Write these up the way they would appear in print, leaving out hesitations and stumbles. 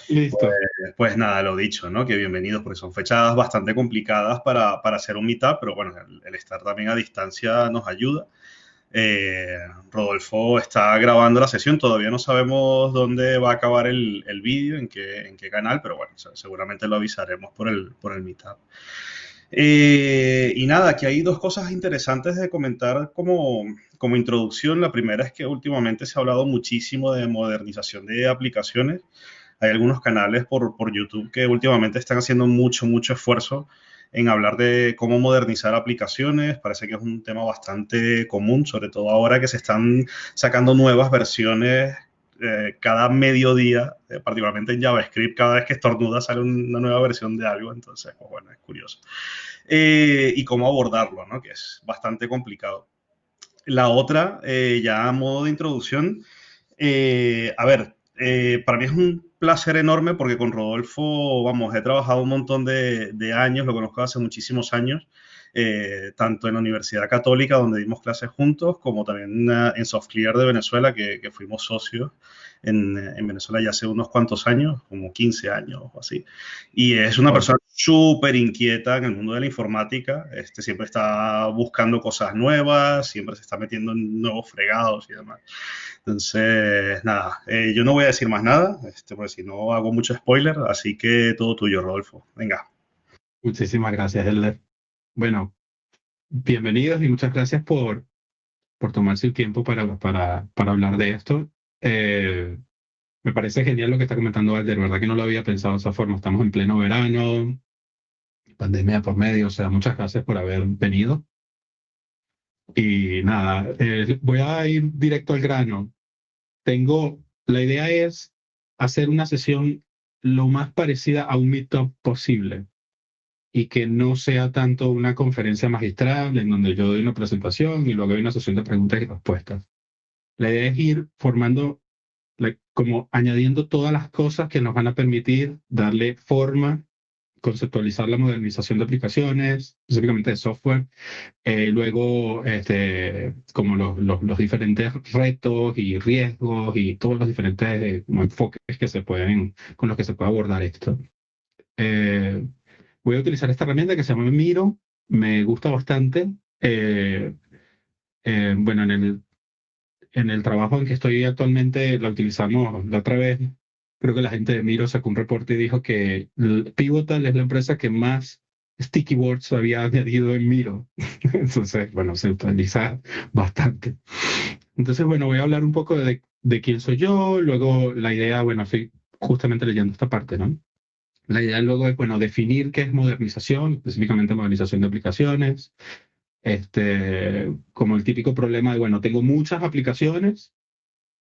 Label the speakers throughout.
Speaker 1: Listo.
Speaker 2: Pues nada, lo dicho, ¿no? Que bienvenidos, porque son fechas bastante complicadas para hacer un meetup, pero bueno, el estar también a distancia nos ayuda. Eh, Rodolfo está grabando la sesión, todavía no sabemos dónde va a acabar el vídeo, en qué canal, pero bueno, seguramente lo avisaremos por el meetup. Y nada, aquí hay dos cosas interesantes de comentar como introducción. La primera es que últimamente se ha hablado muchísimo de modernización de aplicaciones. Hay algunos canales por YouTube que últimamente están haciendo mucho, mucho esfuerzo en hablar de cómo modernizar aplicaciones. Parece que es un tema bastante común, sobre todo ahora que se están sacando nuevas versiones cada mediodía, particularmente en JavaScript, cada vez que estornuda sale una nueva versión de algo, entonces, pues bueno, es curioso. Y cómo abordarlo, ¿no? Que es bastante complicado. La otra, ya a modo de introducción, a ver, para mí es un placer enorme porque con Rodolfo, vamos, he trabajado un montón de años, lo conozco hace muchísimos años, tanto en la Universidad Católica, donde dimos clases juntos, como también en SoftClear de Venezuela, que fuimos socios en Venezuela ya hace unos cuantos años, como 15 años o así. Y es una
Speaker 1: Wow.
Speaker 2: persona súper inquieta en el mundo de la informática, siempre está buscando cosas nuevas, siempre se está metiendo en nuevos fregados y demás. Entonces, nada, yo no voy a decir más nada, porque si no hago mucho spoiler, así que todo tuyo, Rodolfo. Venga.
Speaker 1: Muchísimas gracias, Elder. Bueno, bienvenidos y muchas gracias por tomarse el tiempo para hablar de esto. Eh, Me parece genial lo que está comentando Alder, verdad que no lo había pensado de esa forma. Estamos en pleno verano, pandemia por medio, o sea, muchas gracias por haber venido. Y nada, voy a ir directo al grano. La idea es hacer una sesión lo más parecida a un meetup posible y que no sea tanto una conferencia magistral en donde yo doy una presentación y luego hay una sesión de preguntas y respuestas. La idea es ir formando, como añadiendo todas las cosas que nos van a permitir darle forma, conceptualizar la modernización de aplicaciones, específicamente de software, luego como los diferentes retos y riesgos y todos los diferentes como enfoques que se pueden, con los que se puede abordar esto. Eh, Voy a utilizar esta herramienta que se llama Miro, me gusta bastante. Eh, bueno, en el trabajo en que estoy actualmente la utilizamos la otra vez. Creo que la gente de Miro sacó un reporte y dijo que Pivotal es la empresa que más sticky words había añadido en Miro. Entonces, bueno, se utiliza bastante. Entonces, bueno, voy a hablar un poco de quién soy yo. Luego, la idea, bueno, estoy justamente leyendo esta parte, ¿no? La idea luego es, bueno, definir qué es modernización, específicamente modernización de aplicaciones. Como el típico problema de, bueno, tengo muchas aplicaciones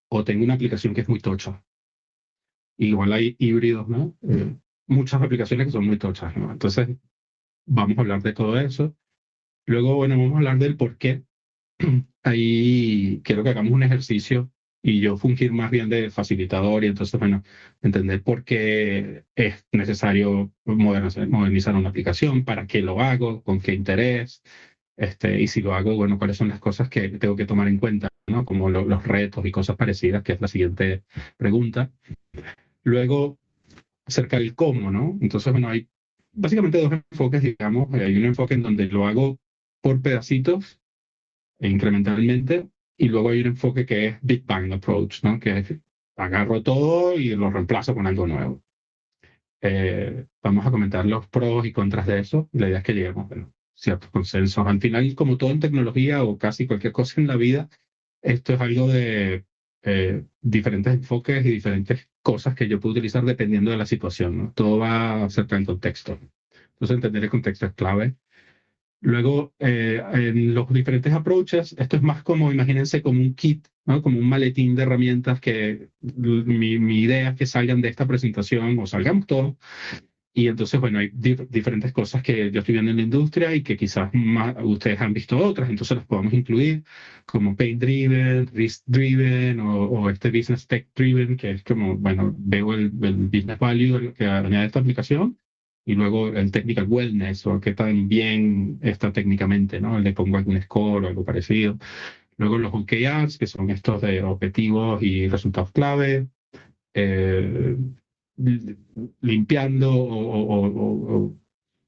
Speaker 1: o tengo una aplicación que es muy tocha. Igual hay híbridos, ¿no? Muchas aplicaciones que son muy tochas, ¿no? Entonces, vamos a hablar de todo eso. Luego, bueno, vamos a hablar del por qué. Ahí quiero que hagamos un ejercicio y yo fungir más bien de facilitador y entonces, bueno, entender por qué es necesario modernizar una aplicación, para qué lo hago, con qué interés, y si lo hago, bueno, cuáles son las cosas que tengo que tomar en cuenta, ¿no? Como los retos y cosas parecidas, que es la siguiente pregunta. Luego, acerca del cómo, ¿no? Entonces, bueno, hay básicamente dos enfoques, digamos. Hay un enfoque en donde lo hago por pedacitos e incrementalmente, y luego hay un enfoque que es Big Bang Approach, ¿no? Que es agarro todo y lo reemplazo con algo nuevo. Vamos a comentar los pros y contras de eso. La idea es que lleguemos a ciertos consensos. Al final, como todo en tecnología o casi cualquier cosa en la vida, esto es algo de diferentes enfoques y diferentes cosas que yo puedo utilizar dependiendo de la situación, ¿no? Todo va acerca del contexto. Entonces, entender el contexto es clave. Luego, en los diferentes approaches, esto es más como, imagínense, como un kit, ¿no? Como un maletín de herramientas que mi idea es que salgan de esta presentación o salgamos todos. Y entonces, bueno, hay diferentes cosas que yo estoy viendo en la industria y que quizás más, ustedes han visto otras, entonces las podemos incluir como Pain Driven, Risk Driven o este Business Tech Driven, que es como, bueno, veo el business value que añade esta aplicación y luego el technical wellness o qué tan bien está técnicamente, ¿no? Le pongo algún score o algo parecido. Luego los OKRs, que son estos de objetivos y resultados clave. limpiando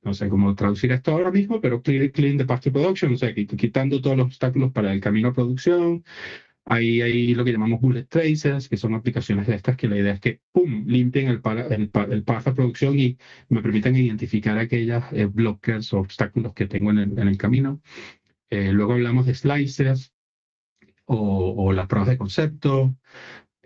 Speaker 1: no sé cómo traducir esto ahora mismo, pero clean the path to production, o sea, quitando todos los obstáculos para el camino a producción. Hay lo que llamamos bullet tracers, que son aplicaciones de estas que la idea es que, ¡pum!, limpien el path a producción y me permiten identificar aquellas blockers o obstáculos que tengo en el camino. Luego hablamos de slicers o las pruebas de concepto.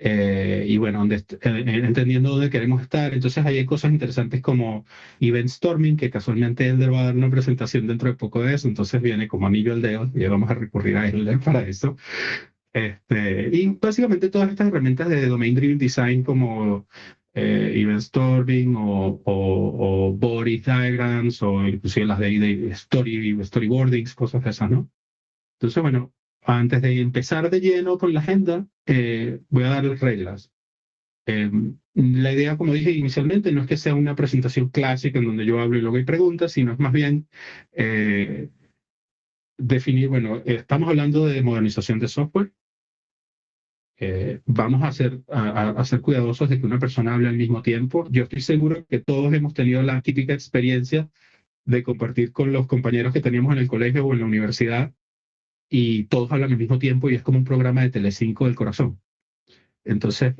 Speaker 1: Y bueno, entendiendo dónde queremos estar. Entonces ahí hay cosas interesantes como Event Storming, que casualmente Elder va a dar una presentación dentro de poco de eso, entonces viene como anillo al dedo y vamos a recurrir a Elder para eso. Y básicamente todas estas herramientas de Domain Driven Design como Event Storming o Body Diagrams o inclusive las de Storyboardings, cosas de esas, ¿no? Entonces, bueno, antes de empezar de lleno con la agenda, voy a darles reglas. La idea, como dije inicialmente, no es que sea una presentación clásica en donde yo hablo y luego hay preguntas, sino es más bien eh, definir, bueno, estamos hablando de modernización de software. Vamos a ser cuidadosos de que una persona hable al mismo tiempo. Yo estoy seguro que todos hemos tenido la típica experiencia de compartir con los compañeros que teníamos en el colegio o en la universidad y todos hablan al mismo tiempo y es como un programa de Telecinco del corazón. Entonces,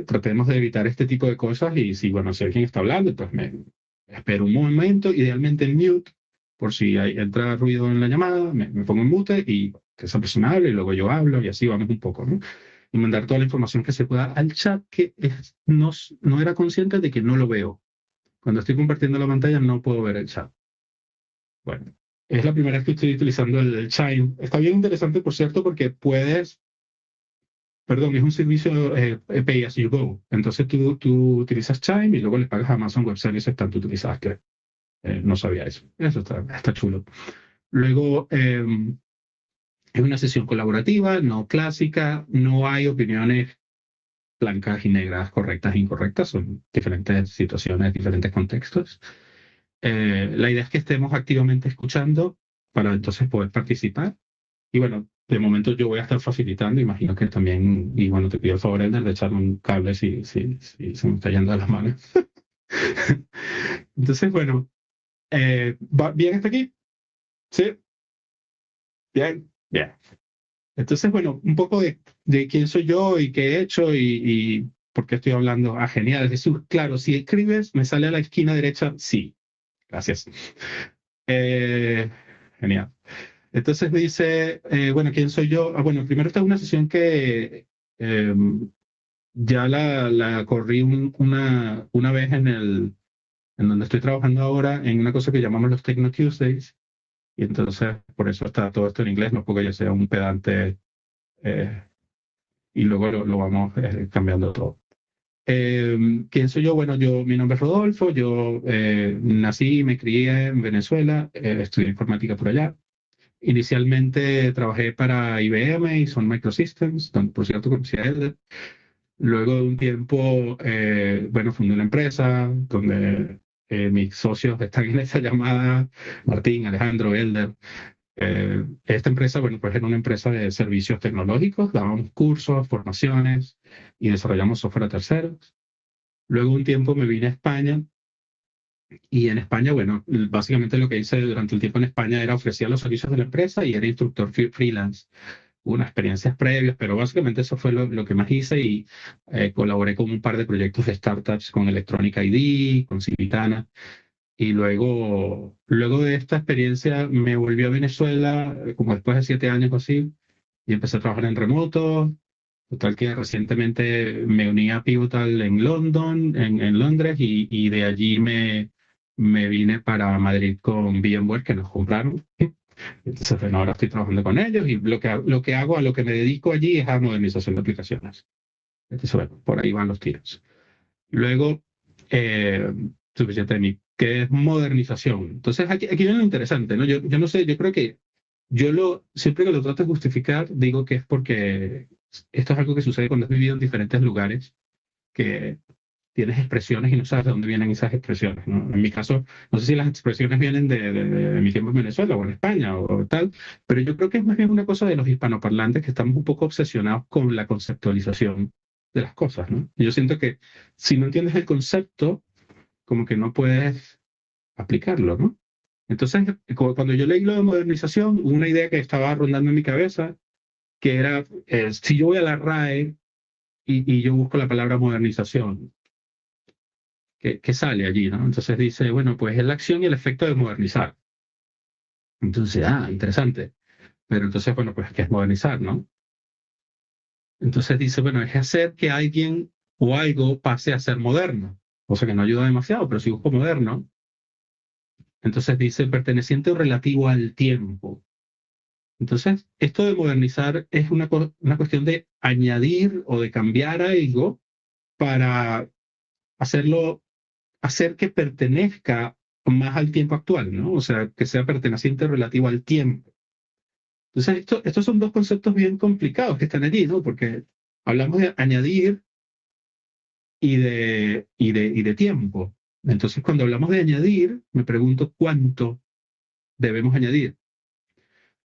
Speaker 1: tratemos de evitar este tipo de cosas y si, bueno, si alguien está hablando, pues me espero un momento, idealmente en mute, por si entra ruido en la llamada, me pongo en mute y que esa persona hable y luego yo hablo y así vamos un poco, ¿no? Y mandar toda la información que se pueda al chat que no era consciente de que no lo veo. Cuando estoy compartiendo la pantalla no puedo ver el chat. Bueno, es la primera vez que estoy utilizando el Chime. Está bien interesante, por cierto, porque perdón, es un servicio pay as you go. Entonces tú utilizas Chime y luego le pagas a Amazon Web Services tanto utilizadas que no sabía eso. Eso está chulo. Luego, es una sesión colaborativa, no clásica, no hay opiniones blancas y negras, correctas e incorrectas, son diferentes situaciones, diferentes contextos. La idea es que estemos activamente escuchando para entonces poder participar. Y bueno, de momento yo voy a estar facilitando, imagino que también, y bueno, te pido el favor, Ender, de echarme un cable si se me está yendo de las manos. Entonces, bueno, ¿va bien hasta aquí? ¿Sí? Bien, bien. Entonces, bueno, un poco de quién soy yo y qué he hecho y por qué estoy hablando. Ah, genial, Jesús. Claro, si escribes, me sale a la esquina derecha. Sí, gracias. Eh, Genial. Entonces me dice, bueno, ¿quién soy yo? Ah, bueno, primero esta es una sesión que eh, ya la corrí una vez en donde estoy trabajando ahora, en una cosa que llamamos los Techno Tuesdays. Y entonces, por eso está todo esto en inglés, no porque yo sea un pedante eh, y luego lo vamos cambiando todo. ¿Quién soy yo? Bueno, mi nombre es Rodolfo, yo nací y me crié en Venezuela, estudié informática por allá. Inicialmente trabajé para IBM y Sun Microsystems, donde por cierto conocí a él. Luego de un tiempo, bueno, fundé una empresa donde mis socios están en esa llamada, Martín, Alejandro, Elder. Esta empresa, bueno, pues era una empresa de servicios tecnológicos, dábamos cursos, formaciones y desarrollamos software a terceros. Luego un tiempo me vine a España y en España, bueno, básicamente lo que hice durante el tiempo en España era ofrecer los servicios de la empresa y era instructor freelance. Unas experiencias previas, pero básicamente eso fue lo que más hice y colaboré con un par de proyectos de startups con Electronic ID, con Civitana. Y luego de esta experiencia me volví a Venezuela, como después de 7 años o así, y empecé a trabajar en remoto. Total que recientemente me uní a Pivotal en en Londres, y de allí me vine para Madrid con VMware, que nos compraron. Entonces, bueno, ahora estoy trabajando con ellos y lo que hago, a lo que me dedico allí es a modernización de aplicaciones. Entonces, bueno, por ahí van los tiros. Luego, eh, suficiente de mí. ¿Qué es modernización? Entonces, aquí viene lo interesante, ¿no? Yo no sé, yo creo que siempre que lo trato de justificar, digo que es porque esto es algo que sucede cuando has vivido en diferentes lugares, que tienes expresiones y no sabes de dónde vienen esas expresiones, ¿no? En mi caso, no sé si las expresiones vienen de mi tiempo en Venezuela o en España o tal, pero yo creo que es más bien una cosa de los hispanoparlantes que estamos un poco obsesionados con la conceptualización de las cosas, ¿no? Y yo siento que si no entiendes el concepto, como que no puedes aplicarlo, ¿no? Entonces, cuando yo leí lo de modernización, una idea que estaba rondando en mi cabeza, que era, si yo voy a la RAE y yo busco la palabra modernización, ¿qué sale allí, ¿no? Entonces dice, bueno, pues es la acción y el efecto de modernizar. Entonces, interesante. Pero entonces, bueno, pues, ¿qué es modernizar, no? Entonces dice, bueno, es hacer que alguien o algo pase a ser moderno. O sea que no ayuda demasiado, pero si busco moderno, entonces dice perteneciente o relativo al tiempo. Entonces, esto de modernizar es una cuestión de añadir o de cambiar algo para hacerlo, hacer que pertenezca más al tiempo actual, ¿no? O sea, que sea perteneciente o relativo al tiempo. Entonces, estos son dos conceptos bien complicados que están allí, ¿no? Porque hablamos de añadir y de tiempo. Entonces, cuando hablamos de añadir, me pregunto cuánto debemos añadir.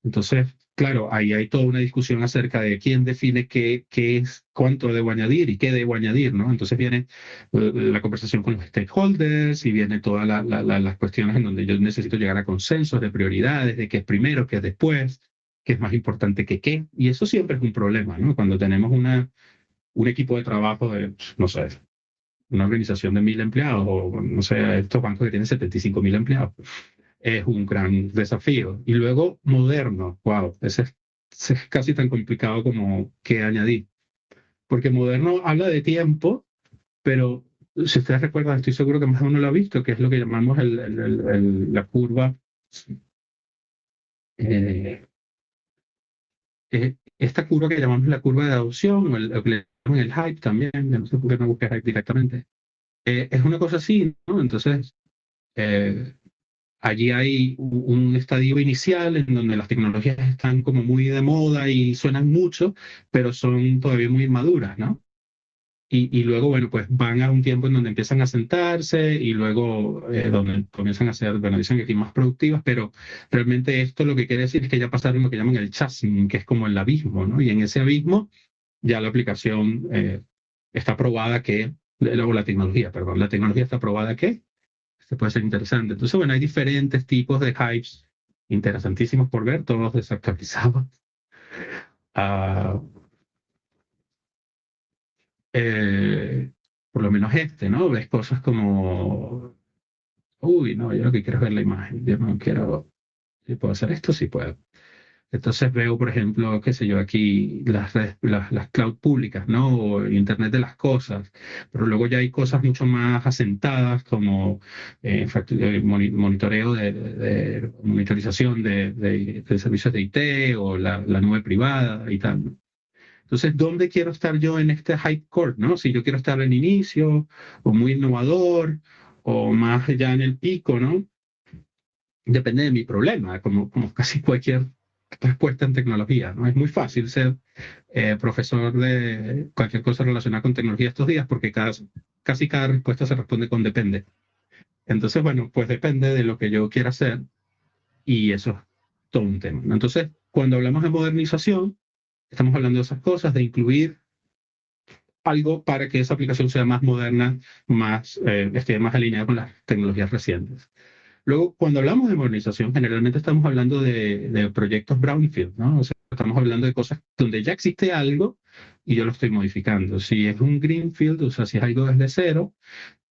Speaker 1: Entonces, claro, ahí hay toda una discusión acerca de quién define qué es, cuánto debo añadir y qué debo añadir, ¿no? Entonces viene la conversación con los stakeholders y viene todas las cuestiones en donde yo necesito llegar a consensos de prioridades, de qué es primero, qué es después, qué es más importante que qué. Y eso siempre es un problema, ¿no? Cuando tenemos un equipo de trabajo de, no sé, una organización de 1.000 empleados o, no sé, estos bancos que tienen 75.000 empleados es un gran desafío. Y luego moderno, wow, ese es casi tan complicado como que añadir. Porque moderno habla de tiempo, pero si ustedes recuerdan, estoy seguro que más de uno lo ha visto, que es lo que llamamos la curva, eh, esta curva que llamamos la curva de adopción, o que le llaman el hype también, yo no sé por qué no busqué hype directamente. Es una cosa así, ¿no? Entonces, eh, allí hay un estadio inicial en donde las tecnologías están como muy de moda y suenan mucho, pero son todavía muy inmaduras, ¿no? Y luego, bueno, pues van a un tiempo en donde empiezan a sentarse y luego donde comienzan a ser, bueno, dicen que aquí más productivas, pero realmente esto lo que quiere decir es que ya pasaron lo que llaman el chasm, que es como el abismo, ¿no? Y en ese abismo ya la aplicación está probada que, luego la tecnología, perdón, la tecnología está probada que este puede ser interesante. Entonces, bueno, hay diferentes tipos de hypes interesantísimos por ver, todos desactualizados. Ah, eh, por lo menos este, ¿no? Ves cosas como, uy, no, yo lo que quiero es ver la imagen, yo no quiero, si puedo hacer esto, sí puedo. Entonces veo, por ejemplo, qué sé yo, aquí las cloud públicas, ¿no? O el Internet de las cosas, pero luego ya hay cosas mucho más asentadas como monitoreo de monitorización de servicios de IT o la nube privada y tal, ¿no? Entonces, ¿dónde quiero estar yo en este hype core, ¿no? Si yo quiero estar en inicio o muy innovador o más allá en el pico, ¿no? Depende de mi problema, como casi cualquier respuesta en tecnología, ¿no? Es muy fácil ser profesor de cualquier cosa relacionada con tecnología estos días porque casi cada respuesta se responde con depende. Entonces, bueno, pues depende de lo que yo quiera hacer y eso es todo un tema, ¿no? Entonces, cuando hablamos de modernización, estamos hablando de esas cosas, de incluir algo para que esa aplicación sea más moderna, esté más alineada con las tecnologías recientes. Luego, cuando hablamos de modernización, generalmente estamos hablando de proyectos brownfield, ¿no? O sea, estamos hablando de cosas donde ya existe algo y yo lo estoy modificando. Si es un greenfield, o sea, si es algo desde cero,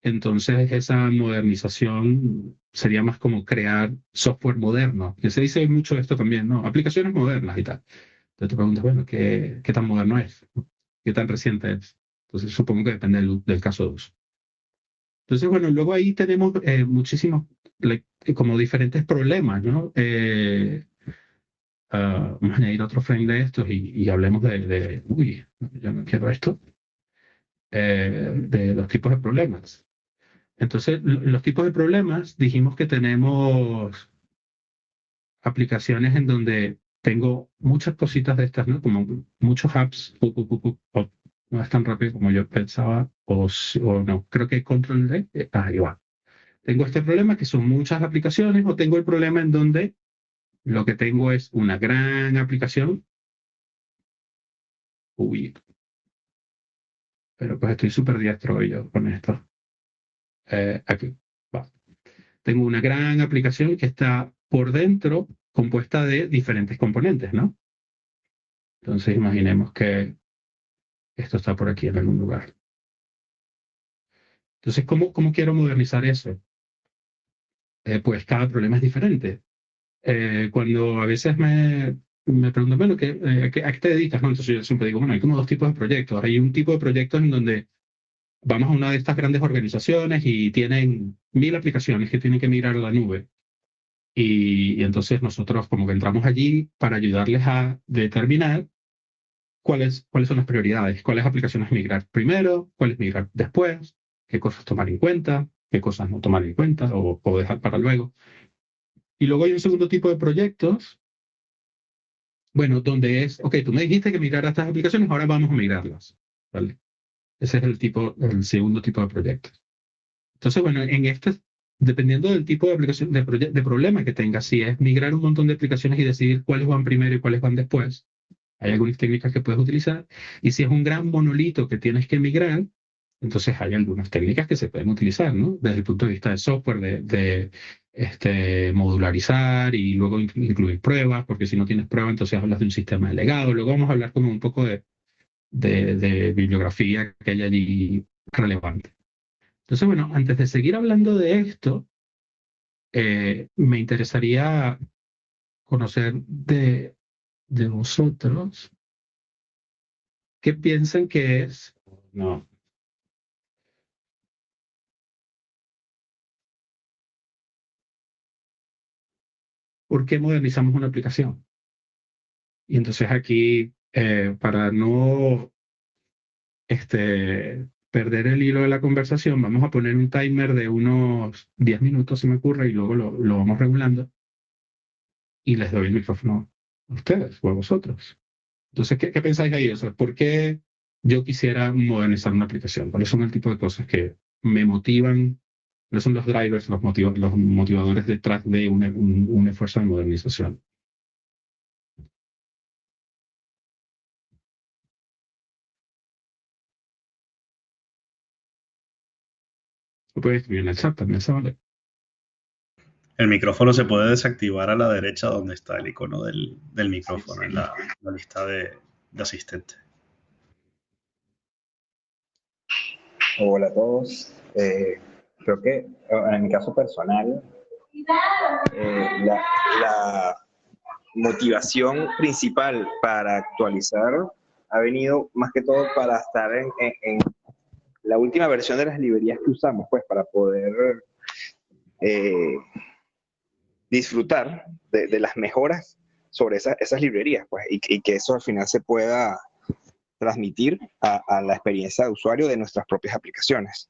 Speaker 1: entonces esa modernización sería más como crear software moderno. Que se dice mucho esto también, ¿no? Aplicaciones modernas y tal. Entonces te preguntas, bueno, ¿qué tan moderno es? ¿Qué tan reciente es? Entonces supongo que depende del caso de uso. Entonces, bueno, luego ahí tenemos muchísimos, como diferentes problemas, ¿no? Vamos a añadir otro frame de estos y hablemos uy, yo no quiero esto, de los tipos de problemas. Entonces, los tipos de problemas, dijimos que tenemos aplicaciones en donde tengo muchas cositas de estas, ¿no? Como muchos apps, no es tan rápido como yo pensaba, o no, creo que control D, ahí va. Tengo este problema que son muchas aplicaciones, o tengo el problema en donde lo que tengo es una gran aplicación. Uy, pero pues estoy súper diestro hoy yo con esto. Aquí, va. Tengo una gran aplicación que está por dentro compuesta de diferentes componentes, ¿no? Entonces imaginemos que esto está por aquí en algún lugar. Entonces, ¿cómo quiero modernizar eso? Pues cada problema es diferente. Cuando a veces me preguntan, bueno, ¿a qué te dedicas? ¿No? Entonces yo siempre digo, bueno, hay como dos tipos de proyectos. Hay un tipo de proyectos en donde vamos a una de estas grandes organizaciones y tienen 1000 aplicaciones que tienen que migrar a la nube. Y entonces nosotros como que entramos allí para ayudarles a determinar cuáles son las prioridades, cuáles aplicaciones migrar primero, cuáles migrar después, qué cosas tomar en cuenta, qué cosas no tomar en cuenta o dejar para luego. Y luego hay un segundo tipo de proyectos, bueno, donde es, ok, tú me dijiste que migrara estas aplicaciones, ahora vamos a migrarlas. ¿Vale? Ese es el segundo tipo de proyectos. Entonces, bueno, dependiendo del tipo de aplicación, de problema que tengas, si es migrar un montón de aplicaciones y decidir cuáles van primero y cuáles van después, hay algunas técnicas que puedes utilizar. Y si es un gran monolito que tienes que migrar, entonces hay algunas técnicas que se pueden utilizar, ¿no? Desde el punto de vista de software, modularizar y luego incluir pruebas, porque si no tienes pruebas, entonces hablas de un sistema de legado. Luego vamos a hablar como un poco de bibliografía que hay allí relevante. Entonces, bueno, antes de seguir hablando de esto, me interesaría conocer de vosotros qué piensan que es. No. ¿Por qué modernizamos una aplicación? Y entonces aquí, para no perder el hilo de la conversación, vamos a poner un timer de unos 10 minutos, se me ocurre, y luego lo vamos regulando y les doy el micrófono a ustedes o a vosotros. Entonces, ¿qué pensáis ahí? O sea, ¿por qué yo quisiera modernizar una aplicación? ¿Cuáles son el tipo de cosas que me motivan? ¿Cuáles son los drivers, los motivadores detrás de un esfuerzo de modernización? Lo puedes escribir en el chat también, ¿se vale?
Speaker 2: El micrófono se puede desactivar a la derecha donde está el icono del micrófono en la lista de asistentes.
Speaker 3: Hola a todos. Creo que en mi caso personal, la motivación principal para actualizar ha venido más que todo para estar en la última versión de las librerías que usamos, pues para poder eh, disfrutar de las mejoras sobre esas librerías, pues, y que eso al final se pueda transmitir a la experiencia de usuario de nuestras propias aplicaciones.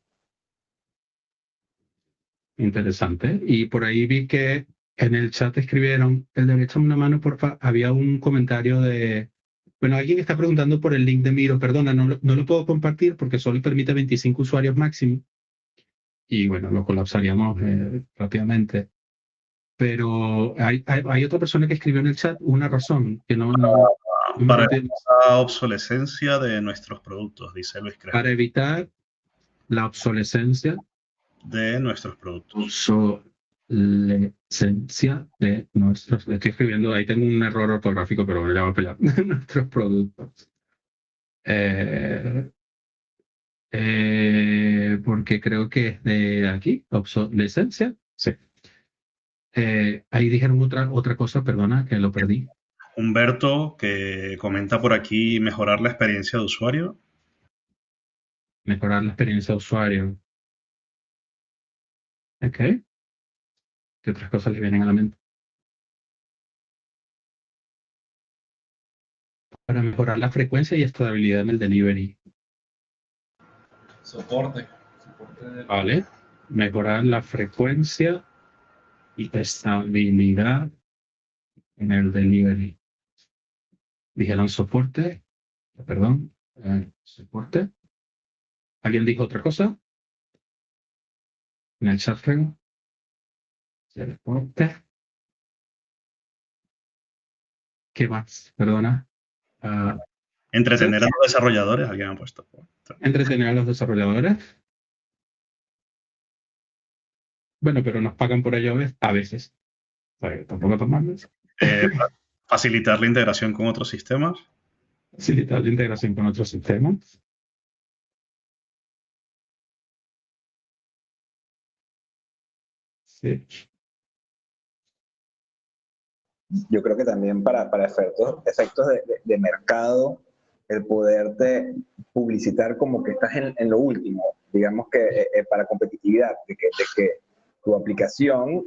Speaker 1: Interesante. Y por ahí vi que en el chat escribieron, el de échame una mano, porfa. Había un comentario bueno, alguien está preguntando por el link de Miro. Perdona, no lo puedo compartir porque solo permite 25 usuarios máximo. Y bueno, lo colapsaríamos rápidamente. Pero hay otra persona que escribió en el chat una razón que no me
Speaker 2: Para
Speaker 1: entiendo.
Speaker 2: la obsolescencia de nuestros productos, dice Luis Crespo.
Speaker 1: Para evitar la obsolescencia
Speaker 2: De nuestros productos.
Speaker 1: obsolescencia de nuestros. Estoy escribiendo, ahí tengo un error ortográfico, pero me le voy a pelear. De nuestros productos. Eh, porque creo que es de aquí, obsolescencia. Sí. Ahí dijeron otra cosa, perdona, que lo perdí.
Speaker 2: Humberto, que comenta por aquí mejorar la experiencia de usuario.
Speaker 1: Mejorar la experiencia de usuario. Ok. ¿Qué otras cosas le vienen a la mente? Para mejorar la frecuencia y estabilidad en el delivery.
Speaker 4: Soporte.
Speaker 1: Vale. Mejorar la frecuencia y estabilidad en el delivery. Dijeron soporte, perdón, soporte. ¿Alguien dijo otra cosa? En el chat, creo. Soporte. ¿Qué más? Perdona.
Speaker 2: Entretener a los desarrolladores, alguien ha puesto.
Speaker 1: Entretener a los desarrolladores. Bueno, pero nos pagan por ello a veces. O sea, tampoco tomarles.
Speaker 2: Facilitar la integración con otros sistemas.
Speaker 1: Facilitar la integración con otros sistemas. Sí.
Speaker 3: Yo creo que también para efectos de mercado, el poderte publicitar como que estás en lo último, digamos que para competitividad, de que tu aplicación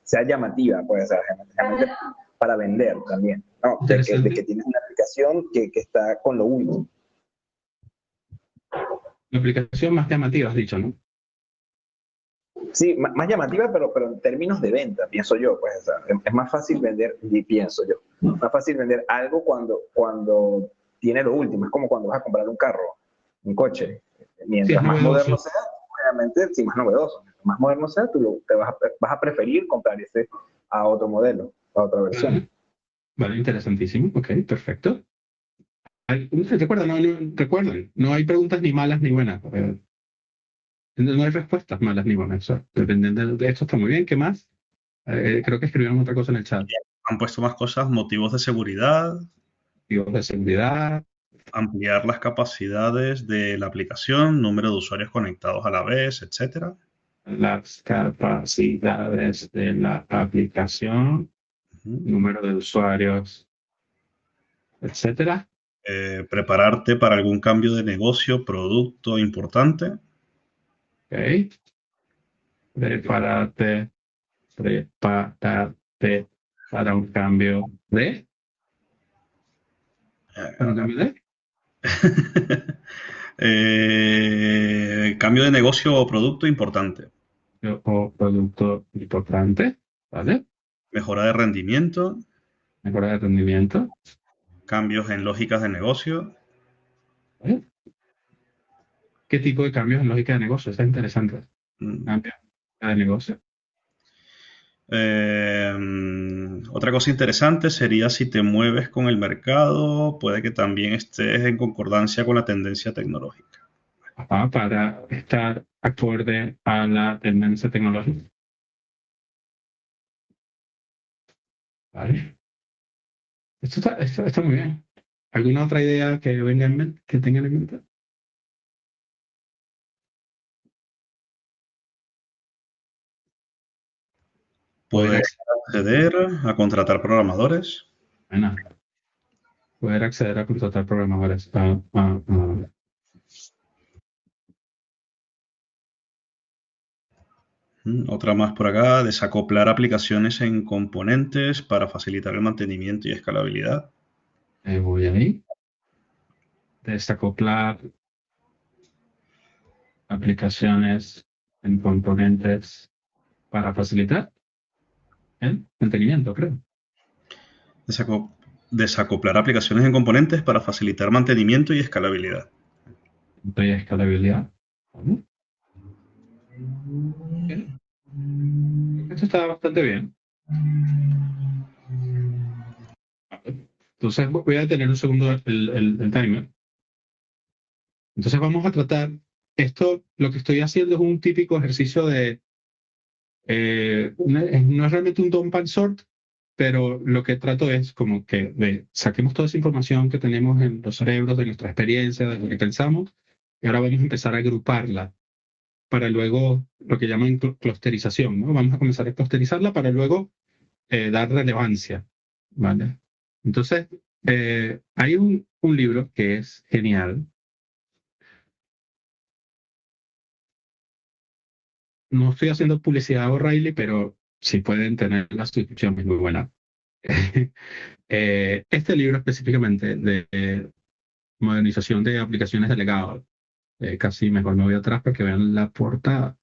Speaker 3: sea llamativa, pues, o sea, realmente para vender también, ¿no? De que tienes una aplicación que está con lo último.
Speaker 1: La aplicación más llamativa, has dicho, ¿no?
Speaker 3: Sí, más llamativa, pero en términos de venta, pienso yo, pues, o sea, es más fácil vender, y pienso yo, más fácil vender algo cuando tiene lo último, es como cuando vas a comprar un carro, un coche,
Speaker 1: Sí, es
Speaker 3: mientras más
Speaker 1: novedoso.
Speaker 3: moderno sea, obviamente, sí, más novedoso, mientras más moderno sea, tú vas a preferir comprar ese a otro modelo, a otra versión.
Speaker 1: Vale, vale, interesantísimo. Ok, perfecto. Recuerda, recuerden, no hay preguntas ni malas ni buenas. No hay respuestas malas ni buenas. O sea, dependiendo de esto está muy bien. ¿Qué más? Creo que escribieron otra cosa en el chat.
Speaker 2: Han puesto más cosas, motivos de seguridad,
Speaker 1: Motivos de seguridad.
Speaker 2: ampliar las capacidades de la aplicación, número de usuarios conectados a la vez, etcétera.
Speaker 1: Las capacidades de la aplicación, número de usuarios, etcétera.
Speaker 2: Prepararte para algún cambio de negocio, producto importante.
Speaker 1: Ok. Prepárate para un cambio de. ¿Para un cambio de?
Speaker 2: Cambio de negocio o producto importante.
Speaker 1: O producto importante, ¿vale?
Speaker 2: Mejora de rendimiento,
Speaker 1: Mejora de rendimiento,
Speaker 2: cambios en lógicas de negocio.
Speaker 1: ¿vale? ¿Qué tipo de cambios en lógica de negocio? Está interesante. Cambio de negocio.
Speaker 2: Otra cosa interesante sería si te mueves con el mercado, puede que también estés en concordancia con la tendencia tecnológica.
Speaker 1: Para estar acorde a la tendencia tecnológica. ¿Vale? Esto está muy bien. ¿Alguna otra idea que venga en mente, que tengan en mente?
Speaker 2: Poder acceder a contratar programadores.
Speaker 1: Bueno, poder acceder a contratar programadores.
Speaker 2: Otra más por acá, desacoplar aplicaciones en componentes para facilitar el mantenimiento y escalabilidad.
Speaker 1: Voy ahí. Desacoplar aplicaciones en componentes para facilitar el mantenimiento, creo.
Speaker 2: Desacoplar aplicaciones en componentes para facilitar mantenimiento y escalabilidad.
Speaker 1: Y escalabilidad. ¿Vale? Bien. Esto está bastante bien. Entonces voy a detener un segundo el timer. Entonces vamos a tratar esto, lo que estoy haciendo es un típico ejercicio de, no es realmente un dump and sort, pero lo que trato es como que saquemos toda esa información que tenemos en los cerebros, de nuestra experiencia, de lo que pensamos, y ahora vamos a empezar a agruparla para luego lo que llaman clusterización, ¿no? Vamos a comenzar a clusterizarla para luego dar relevancia, ¿vale? Entonces, hay un libro que es genial. No estoy haciendo publicidad a O'Reilly, pero si pueden tener la suscripción, es muy buena. Este libro específicamente de modernización de aplicaciones de legado, casi mejor me voy atrás para que vean la portada,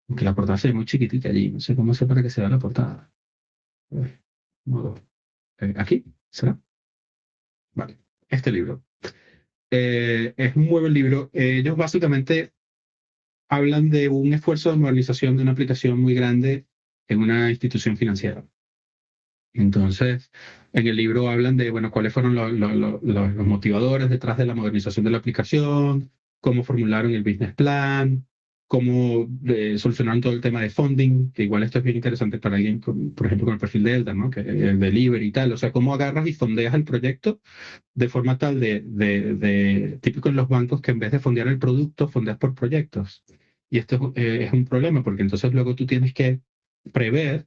Speaker 1: aunque la portada se ve muy chiquitita allí, no sé cómo hacer para que se vea la portada. Modo, aquí, ¿será? Vale, este libro. Es un muy buen libro. Ellos básicamente hablan de un esfuerzo de modernización de una aplicación muy grande en una institución financiera. Entonces, en el libro hablan de, bueno, cuáles fueron los motivadores detrás de la modernización de la aplicación, cómo formularon el business plan, cómo solucionaron todo el tema de funding, que igual esto es bien interesante para alguien, por ejemplo, con el perfil de Elda, ¿no? Que el delivery y tal, o sea, cómo agarras y fondeas el proyecto de forma tal típico en los bancos que en vez de fondear el producto, fondeas por proyectos. Y esto es un problema porque entonces luego tú tienes que prever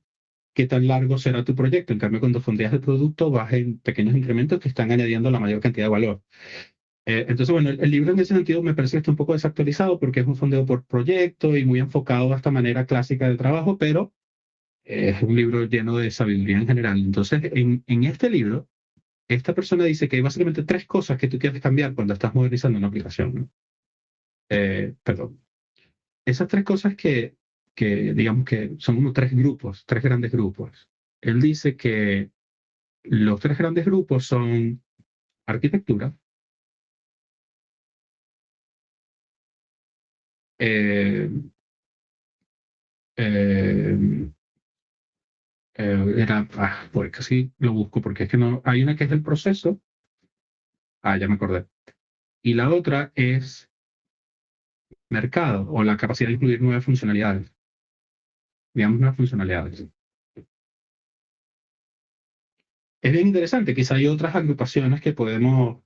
Speaker 1: qué tan largo será tu proyecto. En cambio, cuando fondeas el producto, vas en pequeños incrementos que están añadiendo la mayor cantidad de valor. Entonces, bueno, el libro en ese sentido me parece que está un poco desactualizado porque es un fondeo por proyecto y muy enfocado a esta manera clásica de trabajo, pero es un libro lleno de sabiduría en general. Entonces, en este libro, esta persona dice que hay básicamente tres cosas que tú quieres cambiar cuando estás modernizando una aplicación, ¿no? Perdón. Esas tres cosas que digamos que son como tres grupos, tres grandes grupos. Él dice que los tres grandes grupos son arquitectura, eh, eh, pues casi lo busco porque es que no, hay una que es el proceso, ya me acordé, y la otra es mercado o la capacidad de incluir nuevas funcionalidades, digamos nuevas funcionalidades. Es bien interesante, quizá hay otras agrupaciones que podemos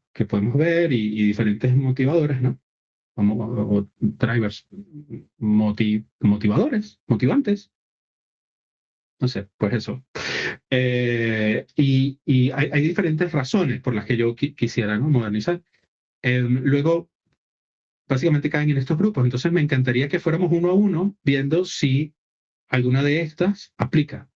Speaker 1: ver y diferentes motivadores, ¿no? Como o drivers motivadores, motivantes, no sé, pues eso. Y hay diferentes razones por las que yo quisiera, ¿no? Modernizar. Luego, básicamente caen en estos grupos, entonces me encantaría que fuéramos uno a uno viendo si alguna de estas aplica.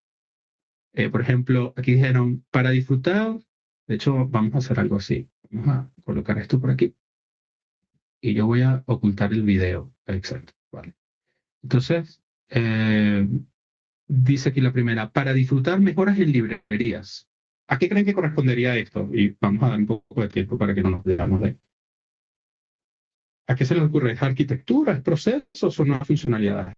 Speaker 1: Por ejemplo, aquí dijeron, para disfrutar, de hecho, vamos a hacer algo así. Vamos a colocar esto por aquí y yo voy a ocultar el video. Exacto, vale. Entonces, dice aquí la primera, para disfrutar mejoras en librerías. ¿A qué creen que correspondería esto? Y vamos a dar un poco de tiempo para que no nos veamos de ahí. ¿A qué se les ocurre? ¿Es arquitectura? ¿Es procesos o nuevas funcionalidades?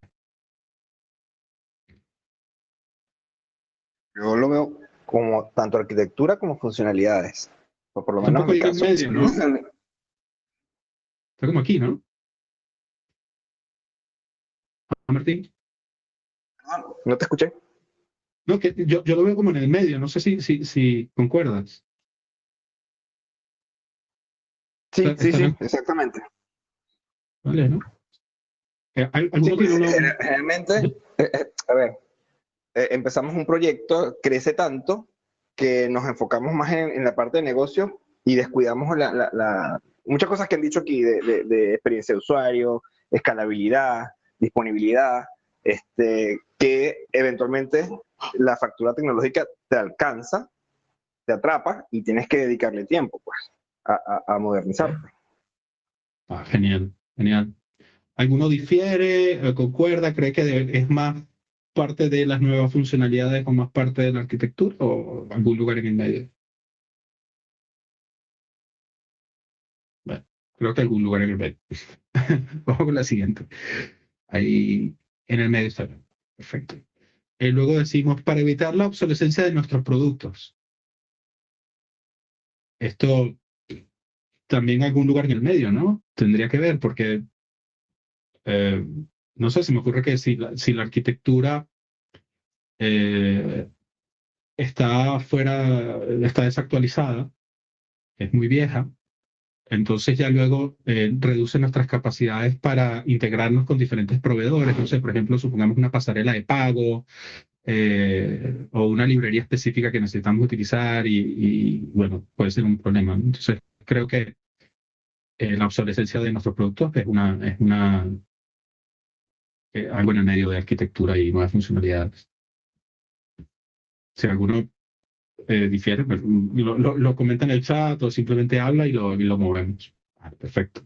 Speaker 3: Yo lo veo como tanto arquitectura como funcionalidades, o por lo
Speaker 1: Es un
Speaker 3: menos en
Speaker 1: poco
Speaker 3: mi
Speaker 1: ahí en
Speaker 3: caso.
Speaker 1: medio, ¿no? Está como aquí, ¿no? Martín.
Speaker 3: No te escuché.
Speaker 1: No, que yo lo veo como en el medio, no sé si concuerdas.
Speaker 3: Sí, sí,
Speaker 1: Está en
Speaker 3: sí, exactamente.
Speaker 1: vale, ¿no?
Speaker 3: Sí,
Speaker 1: ¿Alguno
Speaker 3: pues,
Speaker 1: tiene uno?
Speaker 3: generalmente, a ver, empezamos un proyecto, crece tanto que nos enfocamos más en la parte de negocio y descuidamos muchas cosas que han dicho aquí de experiencia de usuario, escalabilidad, disponibilidad, que eventualmente la factura tecnológica te alcanza, te atrapa y tienes que dedicarle tiempo pues, a modernizarte.
Speaker 1: Genial, genial. ¿Alguno difiere, concuerda, cree que es más parte de las nuevas funcionalidades o más parte de la arquitectura o algún lugar en el medio? Bueno, creo que algún lugar en el medio. Vamos con la siguiente. Ahí en el medio está bien. Perfecto. Luego decimos, para evitar la obsolescencia de nuestros productos. Esto también algún lugar en el medio, ¿no? Tendría que ver, porque eh, no sé, se me ocurre que si la arquitectura eh, está fuera, está desactualizada, es muy vieja, entonces ya luego reduce nuestras capacidades para integrarnos con diferentes proveedores. No sé, por ejemplo, supongamos una pasarela de pago o una librería específica que necesitamos utilizar bueno, puede ser un problema. Entonces, creo que la obsolescencia de nuestros productos es algo en el medio de arquitectura y nuevas funcionalidades. Si alguno difiere, pues, lo comenta en el chat o simplemente habla y lo movemos. Perfecto.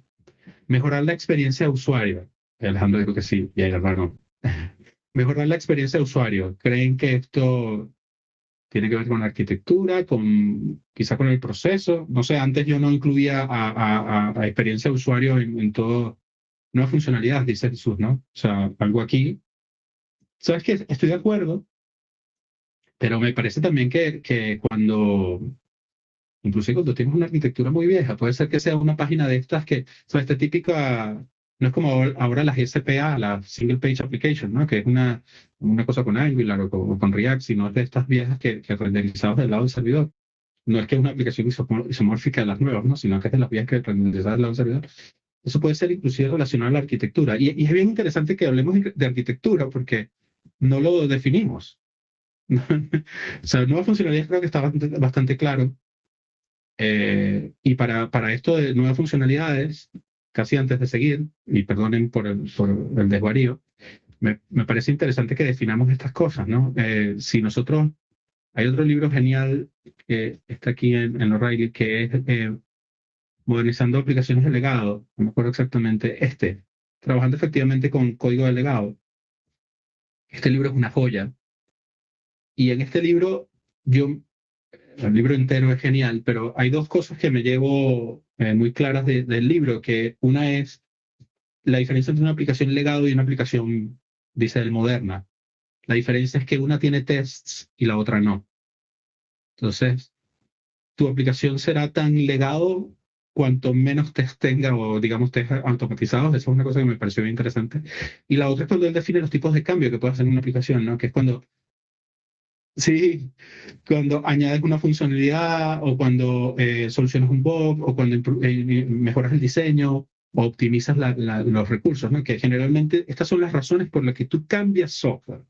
Speaker 1: Mejorar la experiencia de usuario. Alejandro dijo que sí, y ahí no. Mejorar la experiencia de usuario. ¿Creen que esto tiene que ver con la arquitectura, quizá con el proceso? No sé, antes yo no incluía a experiencia de usuario en todo, nuevas funcionalidades, dice Jesús, ¿no? O sea, algo aquí. ¿Sabes qué? Estoy de acuerdo, Pero me parece también que incluso cuando tienes una arquitectura muy vieja, puede ser que sea una página de estas que, o sea, esta típica, no es como ahora las SPA, la Single Page Application, ¿no? Que es una cosa con Angular o con React, sino es de estas viejas que renderizadas del lado del servidor. No es que es una aplicación isomórfica de las nuevas, ¿no? Sino que es de las viejas que renderizadas del lado del servidor. Eso puede ser inclusive relacionado a la arquitectura. Y es bien interesante que hablemos de arquitectura porque no lo definimos. O sea, nuevas funcionalidades creo que está bastante claro. Y para esto de nuevas funcionalidades, casi antes de seguir, y perdonen por el desvarío, me parece interesante que definamos estas cosas, ¿no? Si nosotros, hay otro libro genial que está aquí en O'Reilly, que es Modernizando aplicaciones de legado, no me acuerdo exactamente, trabajando efectivamente con código de legado. Este libro es una joya. Y en este libro, el libro entero es genial, pero hay dos cosas que me llevo muy claras del libro, que una es la diferencia entre una aplicación legado y una aplicación, dice él, moderna. La diferencia es que una tiene tests y la otra no. Entonces, tu aplicación será tan legado cuanto menos test tenga o, digamos, test automatizados. Eso es una cosa que me pareció bien interesante. Y la otra es cuando él define los tipos de cambio que puede hacer en una aplicación, ¿no? Que es cuando, sí, cuando añades una funcionalidad o cuando solucionas un bug o cuando mejoras el diseño o optimizas los recursos, ¿no? Que generalmente estas son las razones por las que tú cambias software,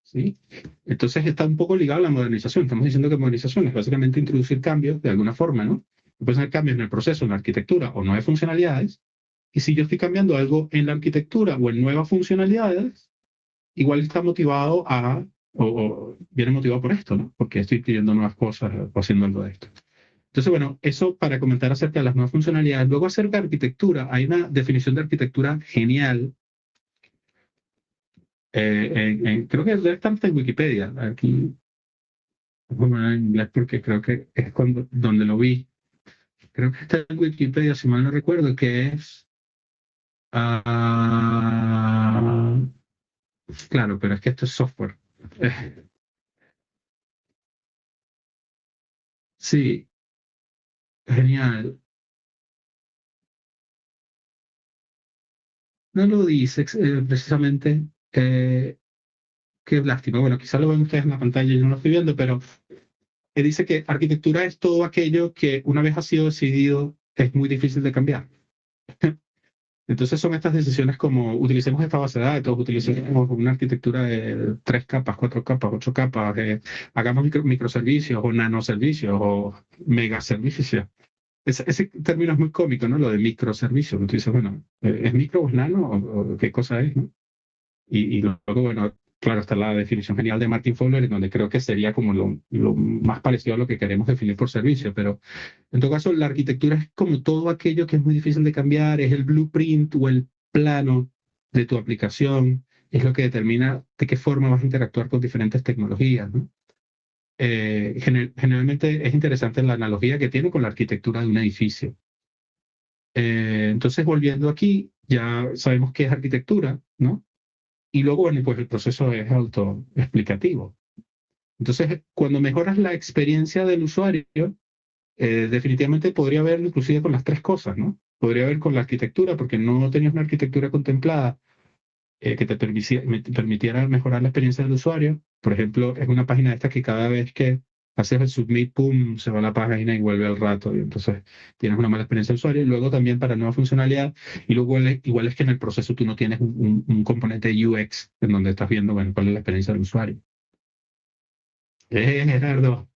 Speaker 1: ¿sí? Entonces está un poco ligado a la modernización. Estamos diciendo que modernización es básicamente introducir cambios de alguna forma, ¿no? Pueden ser cambios en el proceso, en la arquitectura o nuevas funcionalidades. Y si yo estoy cambiando algo en la arquitectura o en nuevas funcionalidades, igual está motivado o viene motivado por esto, ¿no? Porque estoy pidiendo nuevas cosas o haciendo algo de esto. Entonces, bueno, eso para comentar acerca de las nuevas funcionalidades. Luego, acerca de arquitectura, hay una definición de arquitectura genial. Creo que debe estar en Wikipedia. Aquí, bueno, en inglés porque creo que es donde lo vi. Creo que está en Wikipedia, si mal no recuerdo, que es... ah, claro, pero es que esto es software. Sí, genial. No lo dice precisamente. Qué lástima. Bueno, quizá lo ven ustedes en la pantalla y yo no lo estoy viendo, pero dice que arquitectura es todo aquello que una vez ha sido decidido es muy difícil de cambiar. Entonces son estas decisiones como utilicemos esta base de datos, utilicemos una arquitectura de 3 capas, 4 capas, 8 capas, hagamos microservicios o nanoservicios o megaservicios. Ese término es muy cómico, ¿no? Lo de microservicios. Tú dices, bueno, ¿es micro o es nano o qué cosa es, ¿no? Y luego, bueno, claro, está la definición genial de Martin Fowler, en donde creo que sería como lo más parecido a lo que queremos definir por servicio, pero en todo caso, la arquitectura es como todo aquello que es muy difícil de cambiar, es el blueprint o el plano de tu aplicación, es lo que determina de qué forma vas a interactuar con diferentes tecnologías, ¿no? Generalmente es interesante la analogía que tiene con la arquitectura de un edificio. Entonces, volviendo aquí, ya sabemos qué es arquitectura, ¿no? Y luego, bueno, pues el proceso es autoexplicativo. Entonces, cuando mejoras la experiencia del usuario, definitivamente podría haber inclusive con las tres cosas, ¿no? Podría haber con la arquitectura, porque no tenías una arquitectura contemplada que te permitiera mejorar la experiencia del usuario. Por ejemplo, es una página esta que cada vez que haces el submit, pum, se va a la página y vuelve al rato, y entonces tienes una mala experiencia del usuario. Y luego también para nueva funcionalidad, y luego igual es que en el proceso tú no tienes un componente UX en donde estás viendo, bueno, cuál es la experiencia del usuario. Gerardo.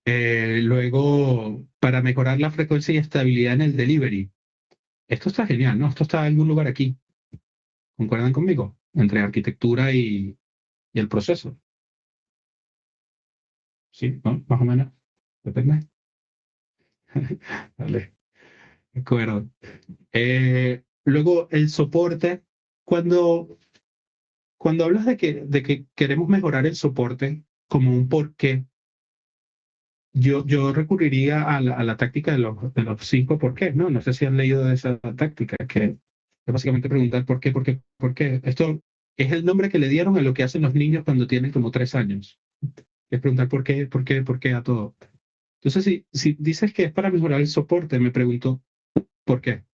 Speaker 1: Luego, para mejorar la frecuencia y estabilidad en el delivery. Esto está genial, ¿no? Esto está en algún lugar aquí. ¿Concuerdan conmigo? Entre arquitectura y el proceso. ¿Sí? ¿No? Más o menos. Depende. Vale. De acuerdo. Luego, el soporte. Cuando, cuando hablas de que queremos mejorar el soporte como un porqué, yo recurriría a la táctica de los 5 porqués, ¿no? No sé si han leído de esa táctica, que es básicamente preguntar por qué, por qué, por qué. Esto Es el nombre que le dieron a lo que hacen los niños cuando tienen como 3 años. Es preguntar por qué a todo. Entonces, si dices que es para mejorar el soporte, me pregunto, ¿por qué?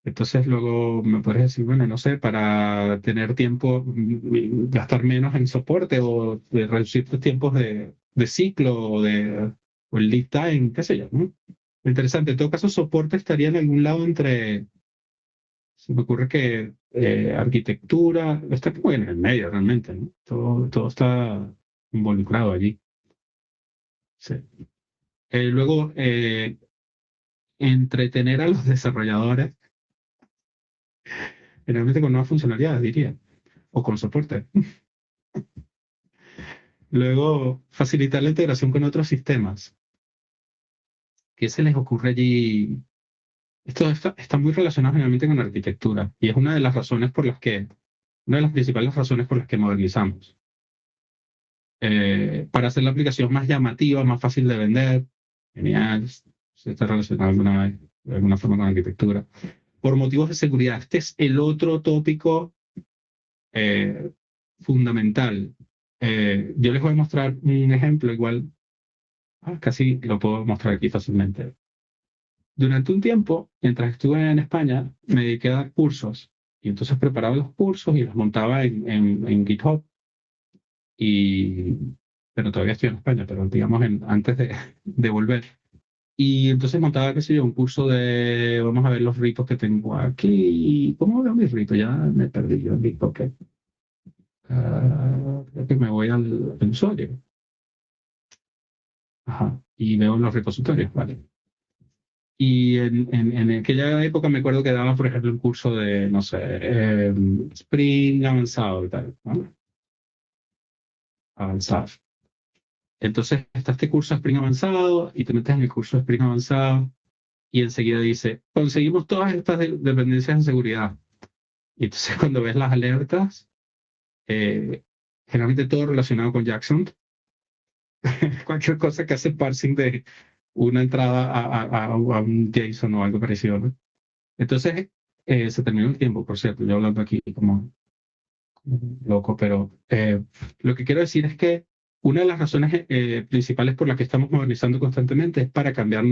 Speaker 1: Entonces luego me puedes decir, bueno, no sé, para tener tiempo, gastar menos en soporte o reducir tus tiempos de ciclo o el lead time, qué sé yo, ¿no? Interesante. En todo caso, soporte estaría en algún lado entre, se me ocurre que arquitectura, está como en el medio realmente, ¿no? Todo está involucrado allí. Sí. Luego, entretener a los desarrolladores, generalmente con nuevas funcionalidades, diría, o con soporte. Luego, facilitar la integración con otros sistemas. ¿Qué se les ocurre allí? Esto está muy relacionado generalmente con la arquitectura y es una de las razones por las que, una de las principales razones por las que modernizamos. Para hacer la aplicación más llamativa, más fácil de vender, genial, se está relacionado de alguna forma con la arquitectura. Por motivos de seguridad, este es el otro tópico eh, fundamental. Yo les voy a mostrar un ejemplo igual. Casi lo puedo mostrar aquí fácilmente. Durante un tiempo, mientras estuve en España, me dediqué a dar cursos y entonces preparaba los cursos y los montaba en GitHub. Y, pero todavía estoy en España, pero digamos antes de volver. Y entonces montaba, qué sé yo, un curso de, vamos a ver los ritos que tengo aquí. ¿Cómo veo mis ritos? Ya me perdí yo en GitHub. Creo que me voy al usuario. Ajá. Y veo los repositorios, ¿vale? Y en aquella época me acuerdo que daba, por ejemplo, un curso de, no sé, Spring avanzado y tal, ¿no? Avanzado. Entonces está este curso de Spring avanzado y te metes en el curso de Spring avanzado y enseguida dice, conseguimos todas estas dependencias de seguridad. Y entonces cuando ves las alertas, eh, generalmente todo relacionado con Jackson, cualquier cosa que hace parsing de una entrada a un JSON o algo parecido, ¿no? Entonces, se terminó el tiempo, por cierto, yo hablando aquí como loco, pero lo que quiero decir es que una de las razones principales por las que estamos modernizando constantemente es para cambiar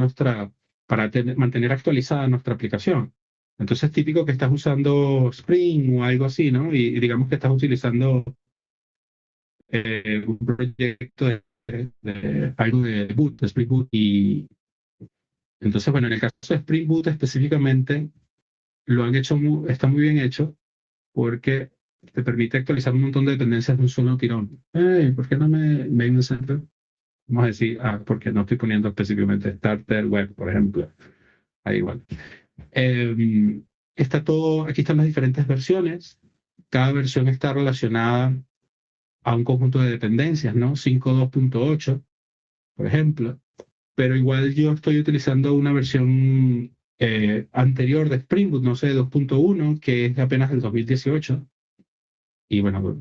Speaker 1: para mantener actualizada nuestra aplicación. Entonces es típico que estás usando Spring o algo así, ¿no? Y digamos que estás utilizando un proyecto algo de Boot, de Spring Boot. Y entonces, bueno, en el caso de Spring Boot específicamente, lo han hecho, está muy bien hecho porque te permite actualizar un montón de dependencias de un solo tirón. Hey, ¿por qué no me hay un center? Vamos a decir, porque no estoy poniendo específicamente Starter Web, por ejemplo. Ahí igual. Está todo, aquí están las diferentes versiones. Cada versión está relacionada a un conjunto de dependencias, ¿no? 5.2.8, por ejemplo. Pero igual yo estoy utilizando una versión anterior de Spring Boot, no sé, 2.1, que es apenas del 2018. Y bueno,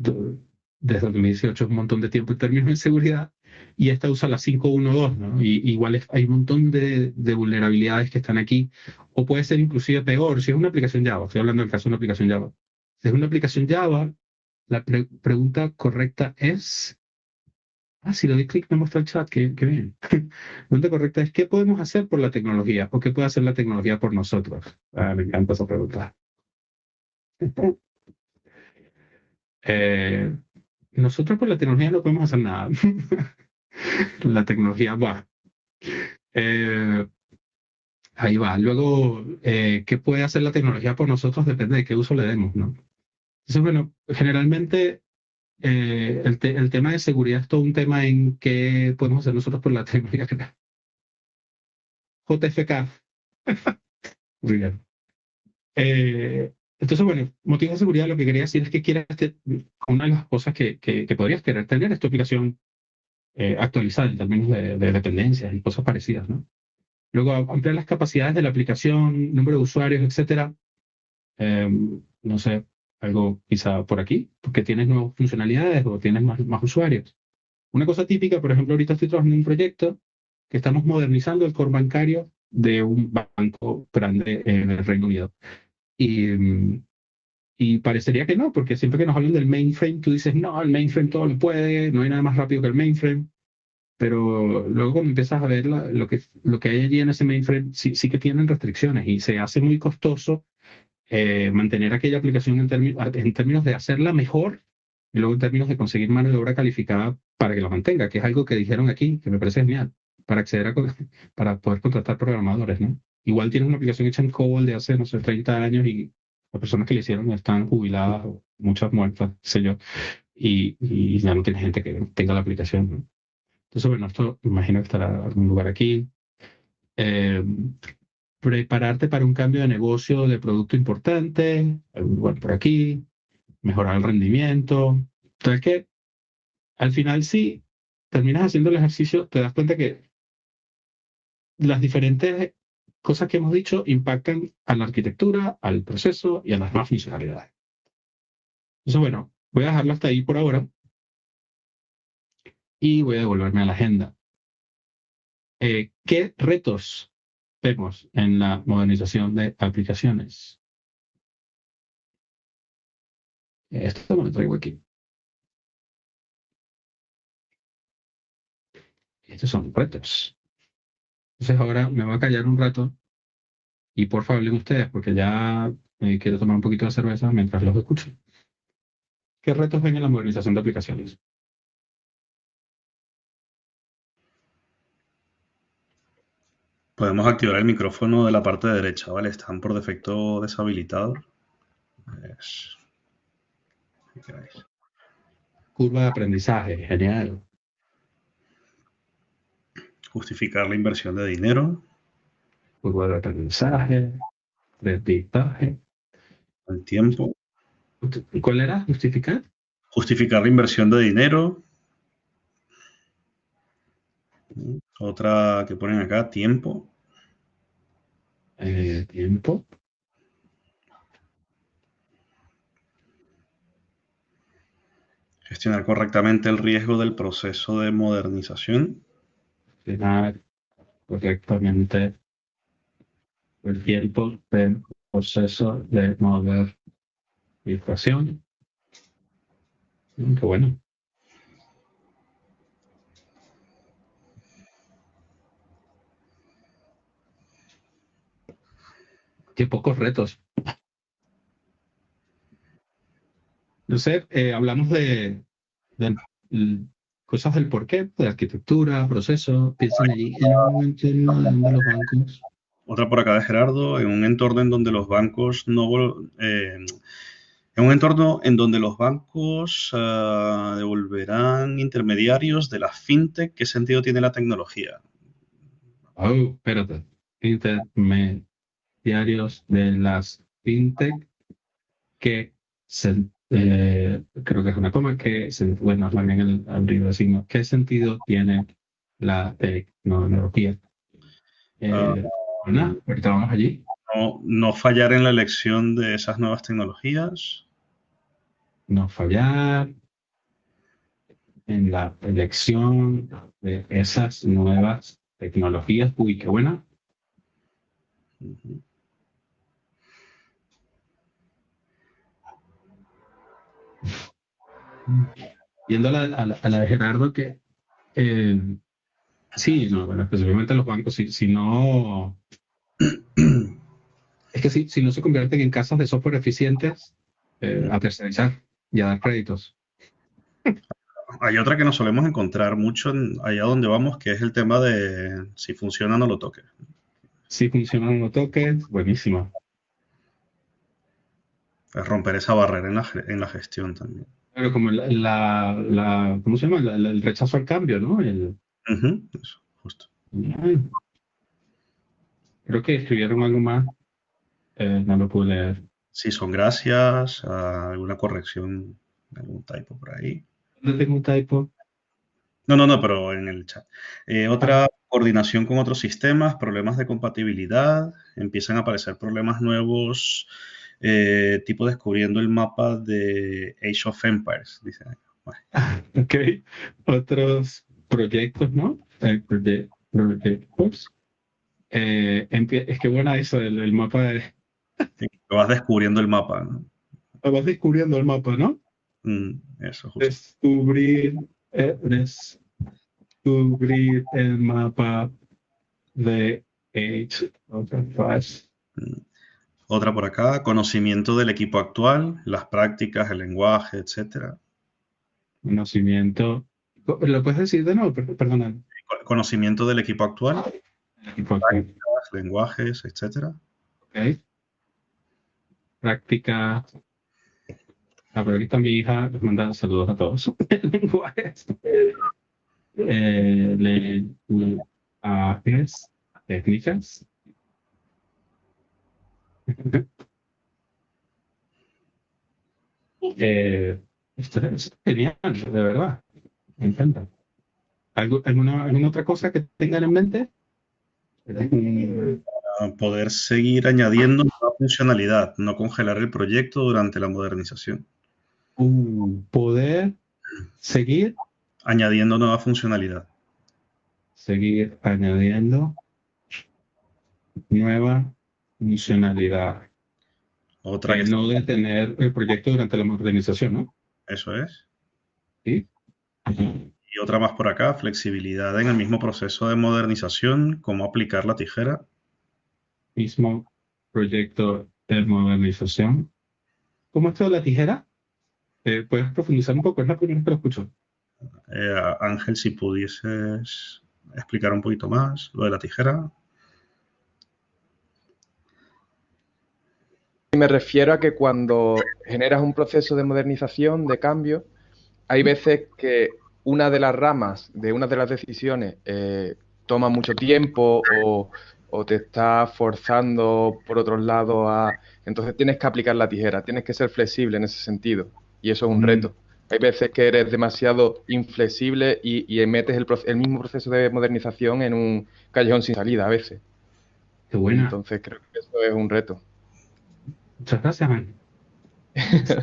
Speaker 1: desde 2018 es un montón de tiempo en términos de seguridad, y esta usa la 5.1.2, ¿no? Y igual hay un montón de vulnerabilidades que están aquí, o puede ser inclusive peor, si es una aplicación Java, estoy hablando del caso de una aplicación Java. Si es una aplicación Java, la pregunta correcta es, si le doy clic me muestra el chat, qué bien. La pregunta correcta es, ¿qué podemos hacer por la tecnología? ¿O qué puede hacer la tecnología por nosotros? Me encanta esa pregunta. Eh, Nosotros por la tecnología no podemos hacer nada. La tecnología va. Eh, Ahí va. Luego, ¿qué puede hacer la tecnología por nosotros? Depende de qué uso le demos, ¿no? Entonces, bueno, generalmente el tema de seguridad es todo un tema en qué podemos hacer nosotros por la tecnología. JFK. Muy bien. Entonces, bueno, motivos de seguridad, lo que quería decir es que una de las cosas que podrías querer tener es tu aplicación actualizada en términos de dependencias y cosas parecidas, ¿no? Luego, ampliar las capacidades de la aplicación, número de usuarios, etcétera. No sé, algo quizá por aquí, porque tienes nuevas funcionalidades o tienes más usuarios. Una cosa típica, por ejemplo, ahorita estoy trabajando en un proyecto que estamos modernizando el core bancario de un banco grande en el Reino Unido. Y Y parecería que no, porque siempre que nos hablan del mainframe, tú dices, no, el mainframe todo lo puede, no hay nada más rápido que el mainframe. Pero luego cuando empiezas a ver lo que hay allí en ese mainframe, sí que tienen restricciones y se hace muy costoso mantener aquella aplicación en términos de hacerla mejor y luego en términos de conseguir mano de obra calificada para que lo mantenga, que es algo que dijeron aquí, que me parece genial, para para poder contratar programadores, ¿no? Igual tienes una aplicación hecha en COBOL de hace, no sé, 30 años y las personas que le hicieron están jubiladas o muchas muertas, qué sé yo, y ya no tiene gente que tenga la aplicación, ¿no? Entonces, bueno, esto imagino que estará en algún lugar aquí. Eh, Prepararte para un cambio de negocio, de producto importante, algún lugar por aquí, mejorar el rendimiento. Entonces, que al final, sí, terminas haciendo el ejercicio, te das cuenta que las diferentes cosas que hemos dicho impactan a la arquitectura, al proceso y a las demás funcionalidades. Entonces, bueno, voy a dejarlo hasta ahí por ahora y voy a devolverme a la agenda. ¿Qué retos vemos en la modernización de aplicaciones? Esto me lo traigo aquí. Estos son retos. Entonces ahora me voy a callar un rato y por favor hablen ustedes porque ya quiero tomar un poquito de cerveza mientras los escucho. ¿Qué retos ven en la modernización de aplicaciones?
Speaker 2: Podemos activar el micrófono de la parte derecha, ¿vale? Están por defecto deshabilitados. Pues, ¿qué queráis?
Speaker 1: Curva de aprendizaje, genial.
Speaker 2: Justificar la inversión de dinero,
Speaker 1: Curva de aprendizaje, aprendizaje.
Speaker 2: el tiempo.
Speaker 1: ¿Cuál era? ¿Justificar?
Speaker 2: Justificar la inversión de dinero. Otra que ponen acá, tiempo.
Speaker 1: Tiempo.
Speaker 2: Gestionar correctamente el riesgo del proceso de modernización.
Speaker 1: Gestionar correctamente el tiempo del proceso de modernización. Qué bueno. Qué pocos retos. No sé, hablamos de cosas del porqué, de arquitectura, proceso. Piensen allí en un entorno donde los bancos.
Speaker 2: Otra por acá de Gerardo, en un entorno en donde los bancos no en un entorno en donde los bancos devolverán intermediarios de la fintech, ¿qué sentido tiene la tecnología?
Speaker 1: Oh, espérate. Intermediarios de las fintech que creo que es una coma bueno, es más bien el abrir de signo. ¿Qué sentido tiene la tecnología?
Speaker 2: Ah,
Speaker 1: Nada, ahorita vamos allí.
Speaker 2: no fallar en la elección de esas nuevas tecnologías.
Speaker 1: No fallar en la elección de esas nuevas tecnologías. Uy, qué buena.
Speaker 2: Ujú.
Speaker 1: Yendo a la de Gerardo, que sí, no, bueno, específicamente los bancos, si no, es que si no se convierten en casas de software eficientes, a tercerizar y a dar créditos.
Speaker 2: Hay otra que nos solemos encontrar mucho allá donde vamos, que es el tema de si funciona no lo toques.
Speaker 1: Si funcionan los tokens, buenísimo.
Speaker 2: Es romper esa barrera en la gestión también.
Speaker 1: Pero como ¿cómo se llama? El rechazo al cambio, ¿no?
Speaker 2: Ujú, eso, justo.
Speaker 1: Creo que escribieron algo más, no lo pude leer.
Speaker 2: Si son gracias, alguna corrección, algún typo por ahí.
Speaker 1: ¿Dónde tengo un typo?
Speaker 2: No, pero en el chat.
Speaker 1: Ah,
Speaker 2: Otra, coordinación con otros sistemas, problemas de compatibilidad, empiezan a aparecer problemas nuevos, tipo descubriendo el mapa de Age of Empires, dicen. Bueno,
Speaker 1: ok. Otros proyectos, ¿no? Proyectos. Es que buena eso, el mapa de...
Speaker 2: sí, vas descubriendo el mapa, ¿no?
Speaker 1: Vas descubriendo el mapa, ¿no?
Speaker 2: Eso, justo.
Speaker 1: Descubrir el mapa de Age of Empires.
Speaker 2: Mm. Otra por acá, conocimiento del equipo actual, las prácticas, el lenguaje, etcétera.
Speaker 1: Conocimiento. ¿Lo puedes decir de nuevo? Perdona.
Speaker 2: Conocimiento del equipo actual,
Speaker 1: El equipo actual.
Speaker 2: prácticas, lenguajes, etcétera.
Speaker 1: Ok. Práctica. Pero ahorita mi hija les manda saludos a todos. Lenguajes. Lenguajes. Técnicas. Esto es genial, de verdad. Me encanta. ¿Alguna otra cosa que tengan en mente?
Speaker 2: Poder seguir añadiendo nueva funcionalidad, no congelar el proyecto durante la modernización.
Speaker 1: Poder seguir
Speaker 2: Añadiendo nueva funcionalidad.
Speaker 1: añadiendo nueva funcionalidad.
Speaker 2: Otra que
Speaker 1: No detener el proyecto durante la modernización, ¿no?
Speaker 2: eso es.
Speaker 1: Sí.
Speaker 2: Y otra más por acá, flexibilidad en el mismo proceso de modernización, cómo aplicar la tijera.
Speaker 1: Mismo proyecto de modernización. ¿Cómo esto de la tijera? ¿Puedes profundizar un poco? Es la primera vez que lo escucho.
Speaker 2: Ángel, si pudieses explicar un poquito más lo de la tijera.
Speaker 4: Me refiero a que cuando generas un proceso de modernización, de cambio, hay veces que una de las ramas de una de las decisiones toma mucho tiempo o te está forzando por otros lados a... Entonces tienes que aplicar la tijera, tienes que ser flexible en ese sentido y eso es un reto. Hay veces que eres demasiado inflexible y metes el mismo proceso de modernización en un callejón sin salida a veces.
Speaker 1: Qué buena.
Speaker 4: Entonces creo que eso es un reto.
Speaker 1: Muchas gracias, man.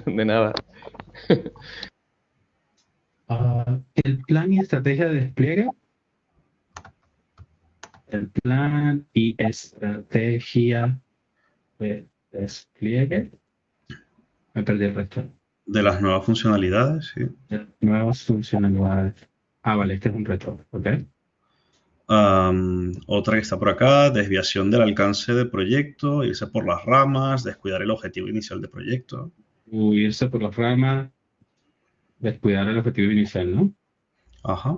Speaker 4: De nada.
Speaker 1: El plan y estrategia de despliegue. El plan y estrategia de despliegue. Me perdí el resto.
Speaker 2: De las nuevas funcionalidades, sí.
Speaker 1: Nuevas funcionalidades. Vale, este es un reto, ¿ok?
Speaker 2: Otra que está por acá, desviación del alcance del proyecto, irse por las ramas, descuidar el objetivo inicial del proyecto.
Speaker 1: Irse por las ramas, descuidar el objetivo inicial, ¿no?
Speaker 2: Ajá.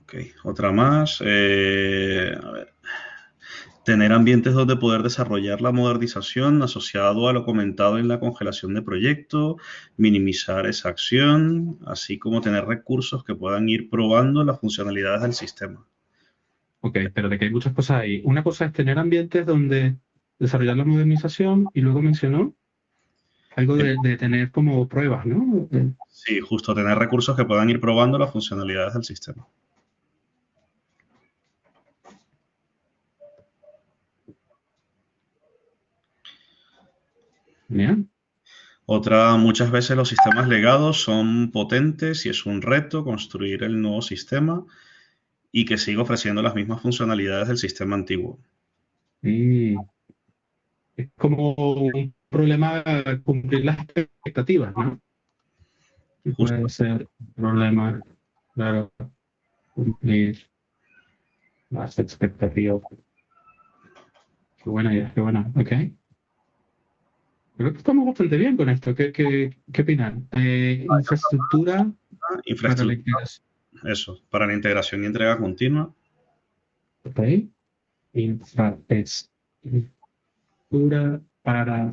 Speaker 2: Ok, otra más. A ver. Tener ambientes donde poder desarrollar la modernización asociado a lo comentado en la congelación de proyecto, minimizar esa acción, así como tener recursos que puedan ir probando las funcionalidades del sistema.
Speaker 1: Ok, pero de que hay muchas cosas ahí. Una cosa es tener ambientes donde desarrollar la modernización y luego mencionó algo de tener como pruebas, ¿no?
Speaker 2: Sí, justo tener recursos que puedan ir probando las funcionalidades del sistema.
Speaker 1: Bien.
Speaker 2: Otra, muchas veces los sistemas legados son potentes y es un reto construir el nuevo sistema y que siga ofreciendo las mismas funcionalidades del sistema antiguo.
Speaker 1: Y es como un problema cumplir las expectativas, ¿no? Y
Speaker 2: Justo.
Speaker 1: puede ser un problema, claro, cumplir las expectativas. Qué buena idea, qué buena. Ok. Creo que estamos bastante bien con esto. ¿Qué opinan? Infraestructura para la
Speaker 2: Infraestructura,
Speaker 1: integración.
Speaker 2: eso, para la integración y entrega continua.
Speaker 1: Ok. Infraestructura para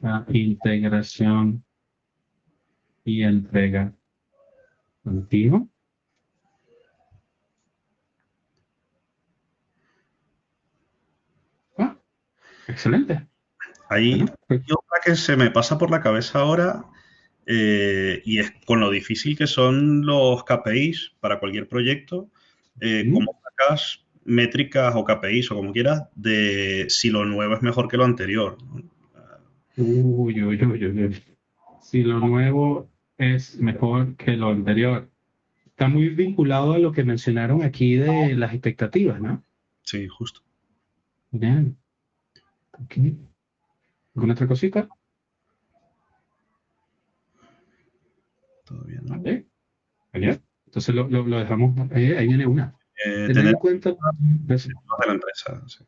Speaker 1: la integración y entrega continua. Excelente.
Speaker 2: Hay
Speaker 1: Bueno, pues,
Speaker 2: otra que se me pasa por la cabeza ahora y es con lo difícil que son los KPIs para cualquier proyecto. ¿Cómo sacas métricas o KPIs o como quieras de si lo nuevo es mejor que lo anterior?
Speaker 1: uy, uy, uy, uy, uy. Si lo nuevo es mejor que lo anterior. Está muy vinculado a lo que mencionaron aquí de las expectativas, ¿no?
Speaker 2: Sí, justo.
Speaker 1: Bien. Aquí. ¿Alguna otra cosita?
Speaker 2: Todavía no.
Speaker 1: Vale. Genial. Entonces lo dejamos. Ahí viene una. Tener
Speaker 2: Tener
Speaker 1: en cuenta eso.
Speaker 2: de la empresa. Sí.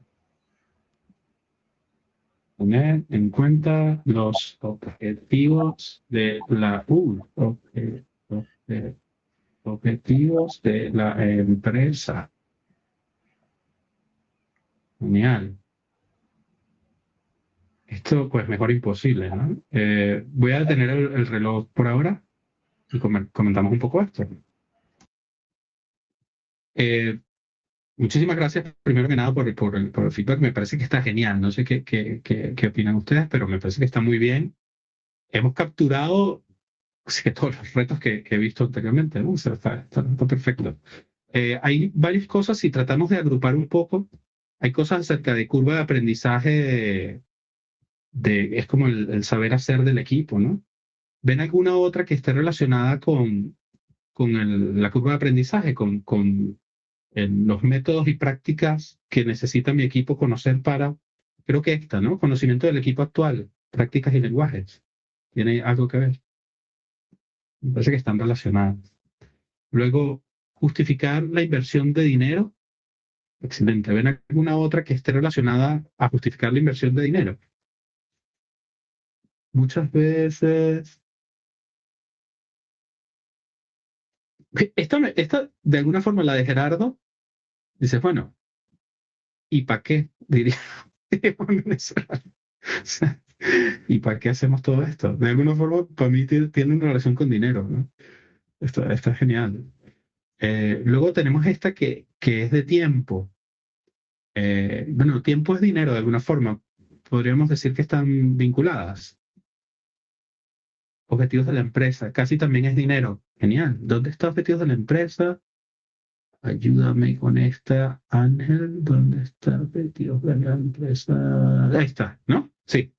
Speaker 1: Tener en cuenta los objetivos de la objetivos de la empresa. Genial. Esto, pues, mejor imposible, ¿no? Voy a detener el reloj por ahora y comentamos un poco esto. Eh, Muchísimas gracias, primero que nada, por el feedback. Me parece que está genial. No sé qué opinan ustedes, pero me parece que está muy bien. Hemos capturado sí, que todos los retos que he visto anteriormente, ¿no? O sea, está perfecto. Hay varias cosas, si tratamos de agrupar un poco, hay cosas acerca de curva de aprendizaje, es como el saber hacer del equipo, ¿no? ¿Ven alguna otra que esté relacionada con la curva de aprendizaje, con los métodos y prácticas que necesita mi equipo conocer para, creo que esta, ¿no? Conocimiento del equipo actual, prácticas y lenguajes. ¿Tiene algo que ver? Me parece que están relacionadas. Luego, justificar la inversión de dinero. Excelente. ¿Ven alguna otra que esté relacionada a justificar la inversión de dinero? Muchas veces. Esta de alguna forma, la de Gerardo, dice, bueno, ¿y para qué? Diría un venezolano. O sea, ¿y para qué hacemos todo esto? De alguna forma, para mí tiene una relación con dinero, ¿no? Está genial. Luego tenemos esta que es de tiempo. Bueno, tiempo es dinero de alguna forma. Podríamos decir que están vinculadas. Objetivos de la empresa, casi también es dinero. Genial. ¿Dónde está objetivos de la empresa? Ayúdame con esta, Ángel. ¿Dónde está objetivos de la empresa? Ahí está, ¿no? Sí.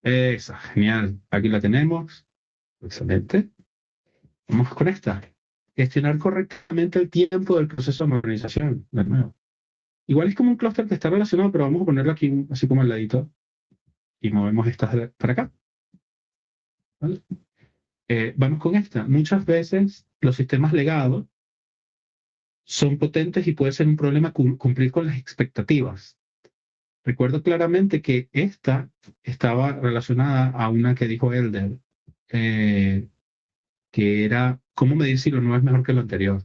Speaker 1: Esa, genial. Aquí la tenemos. Excelente. Vamos con esta. Gestionar correctamente el tiempo del proceso de modernización. De nuevo. Igual es como un clúster que está relacionado, pero vamos a ponerlo aquí así como al ladito y movemos estas para acá. ¿Vale? Vamos con esta. Muchas veces los sistemas legados son potentes y puede ser un problema cumplir con las expectativas. Recuerdo claramente que esta estaba relacionada a una que dijo Elder, eh, que era cómo medir si lo nuevo es mejor que lo anterior.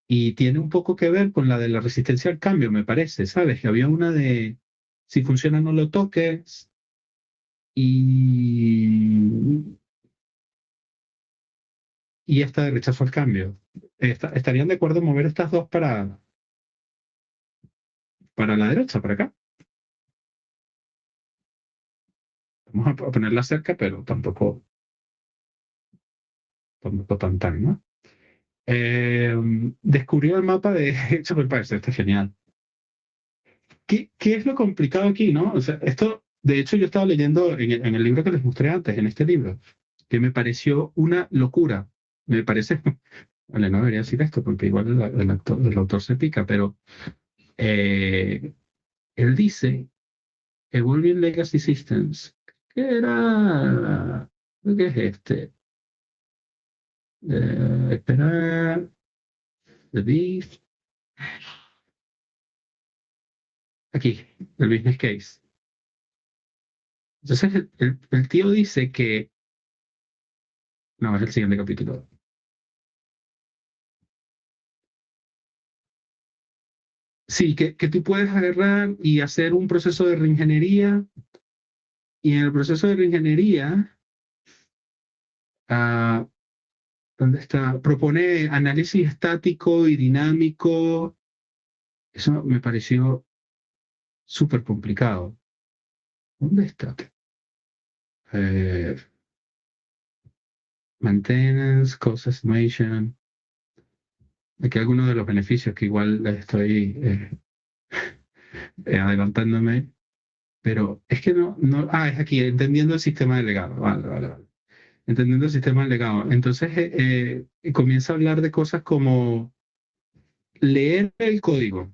Speaker 1: Y tiene un poco que ver con la de la resistencia al cambio, me parece, ¿sabes? Que había una de si funciona no lo toques y, y esta de rechazo al cambio. ¿Estarían de acuerdo en mover estas dos para la derecha, para acá? Vamos a ponerla cerca, pero tampoco tan, ¿no? Descubrió el mapa de hecho, me parece, está genial. ¿Qué es lo complicado aquí, no? O sea, esto, de hecho, yo estaba leyendo en el libro que les mostré antes, en este libro, que me pareció una locura. Me parece, vale, no debería decir esto porque igual el autor se pica, pero eh, él dice Evolving Legacy Systems. ¿Qué era? ¿Qué es este? Esperar, The Beast. Aquí, el business case. Entonces, el tío dice que. No, es el siguiente capítulo. Sí, que tú puedes agarrar y hacer un proceso de reingeniería. Y en el proceso de reingeniería, ah, ¿dónde está? Propone análisis estático y dinámico. Eso me pareció súper complicado. ¿Dónde está? Eh, Maintenance, cost estimation. Aquí algunos de los beneficios que igual estoy adelantándome, pero es que es aquí, entendiendo el sistema de legado. Vale. Entendiendo el sistema de legado. Entonces comienza a hablar de cosas como leer el código,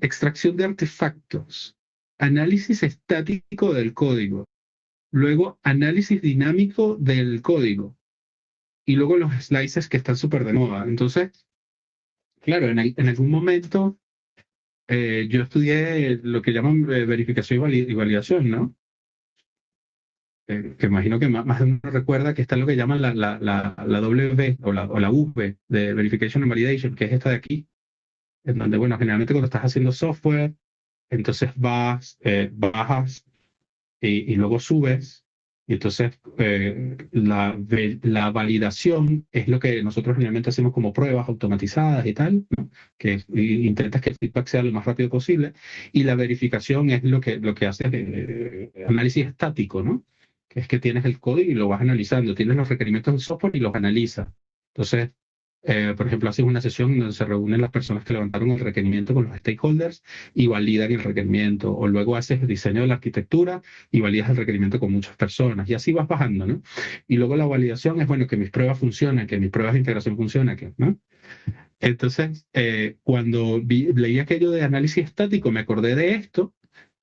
Speaker 1: extracción de artefactos, análisis estático del código, luego análisis dinámico del código y luego los slices que están súper de moda. Entonces, claro, en algún momento yo estudié lo que llaman verificación y validación, ¿no? Que imagino que más de uno recuerda que está lo que llaman la W o la V de Verification and Validation, que es esta de aquí, en donde, bueno, generalmente cuando estás haciendo software, entonces bajas y luego subes, y entonces la validación es lo que nosotros generalmente hacemos como pruebas automatizadas y tal, ¿no? Intentas que el feedback sea lo más rápido posible, y la verificación es lo que hace análisis estático, ¿no? Que es que tienes el código y lo vas analizando, tienes los requerimientos del software y los analizas. Entonces, por ejemplo, haces una sesión donde se reúnen las personas que levantaron el requerimiento con los stakeholders y validan el requerimiento, o luego haces el diseño de la arquitectura y validas el requerimiento con muchas personas, y así vas bajando, ¿no? Y luego la validación es, bueno, que mis pruebas funcionen, que mis pruebas de integración funcionen, ¿no? Entonces, cuando leí aquello de análisis estático, me acordé de esto,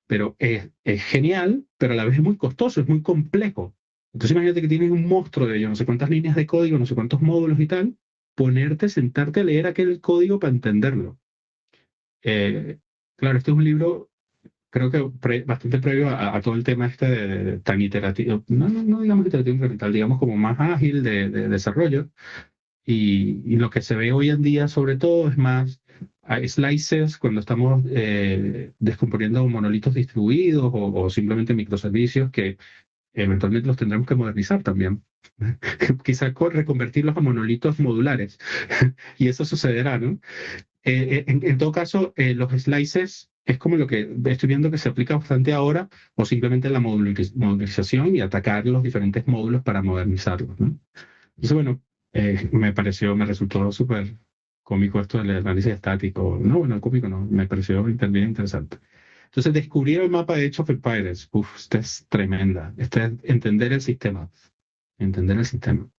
Speaker 1: pero es genial, pero a la vez es muy costoso, es muy complejo. Entonces, imagínate que tienes un monstruo de yo no sé cuántas líneas de código, no sé cuántos módulos y tal, sentarte a leer aquel código para entenderlo. Eh, claro, este es un libro, creo que bastante previo a todo el tema este tan iterativo, no digamos iterativo incremental, digamos como más ágil de desarrollo. Y lo que se ve hoy en día, sobre todo, es más slices cuando estamos descomponiendo monolitos distribuidos o simplemente microservicios que eventualmente los tendremos que modernizar también. Quizás reconvertirlos a monolitos modulares. Y eso sucederá, ¿no? En todo caso, los slices es como lo que estoy viendo que se aplica bastante ahora, o simplemente la modularización y atacar los diferentes módulos para modernizarlos, ¿no? Entonces, bueno, me resultó súper cómico esto del análisis estático. No, bueno, cómico no, me pareció también interesante. Entonces, descubrir el mapa de Age of Empires, esta es tremenda. Esta es entender el sistema, entender el sistema.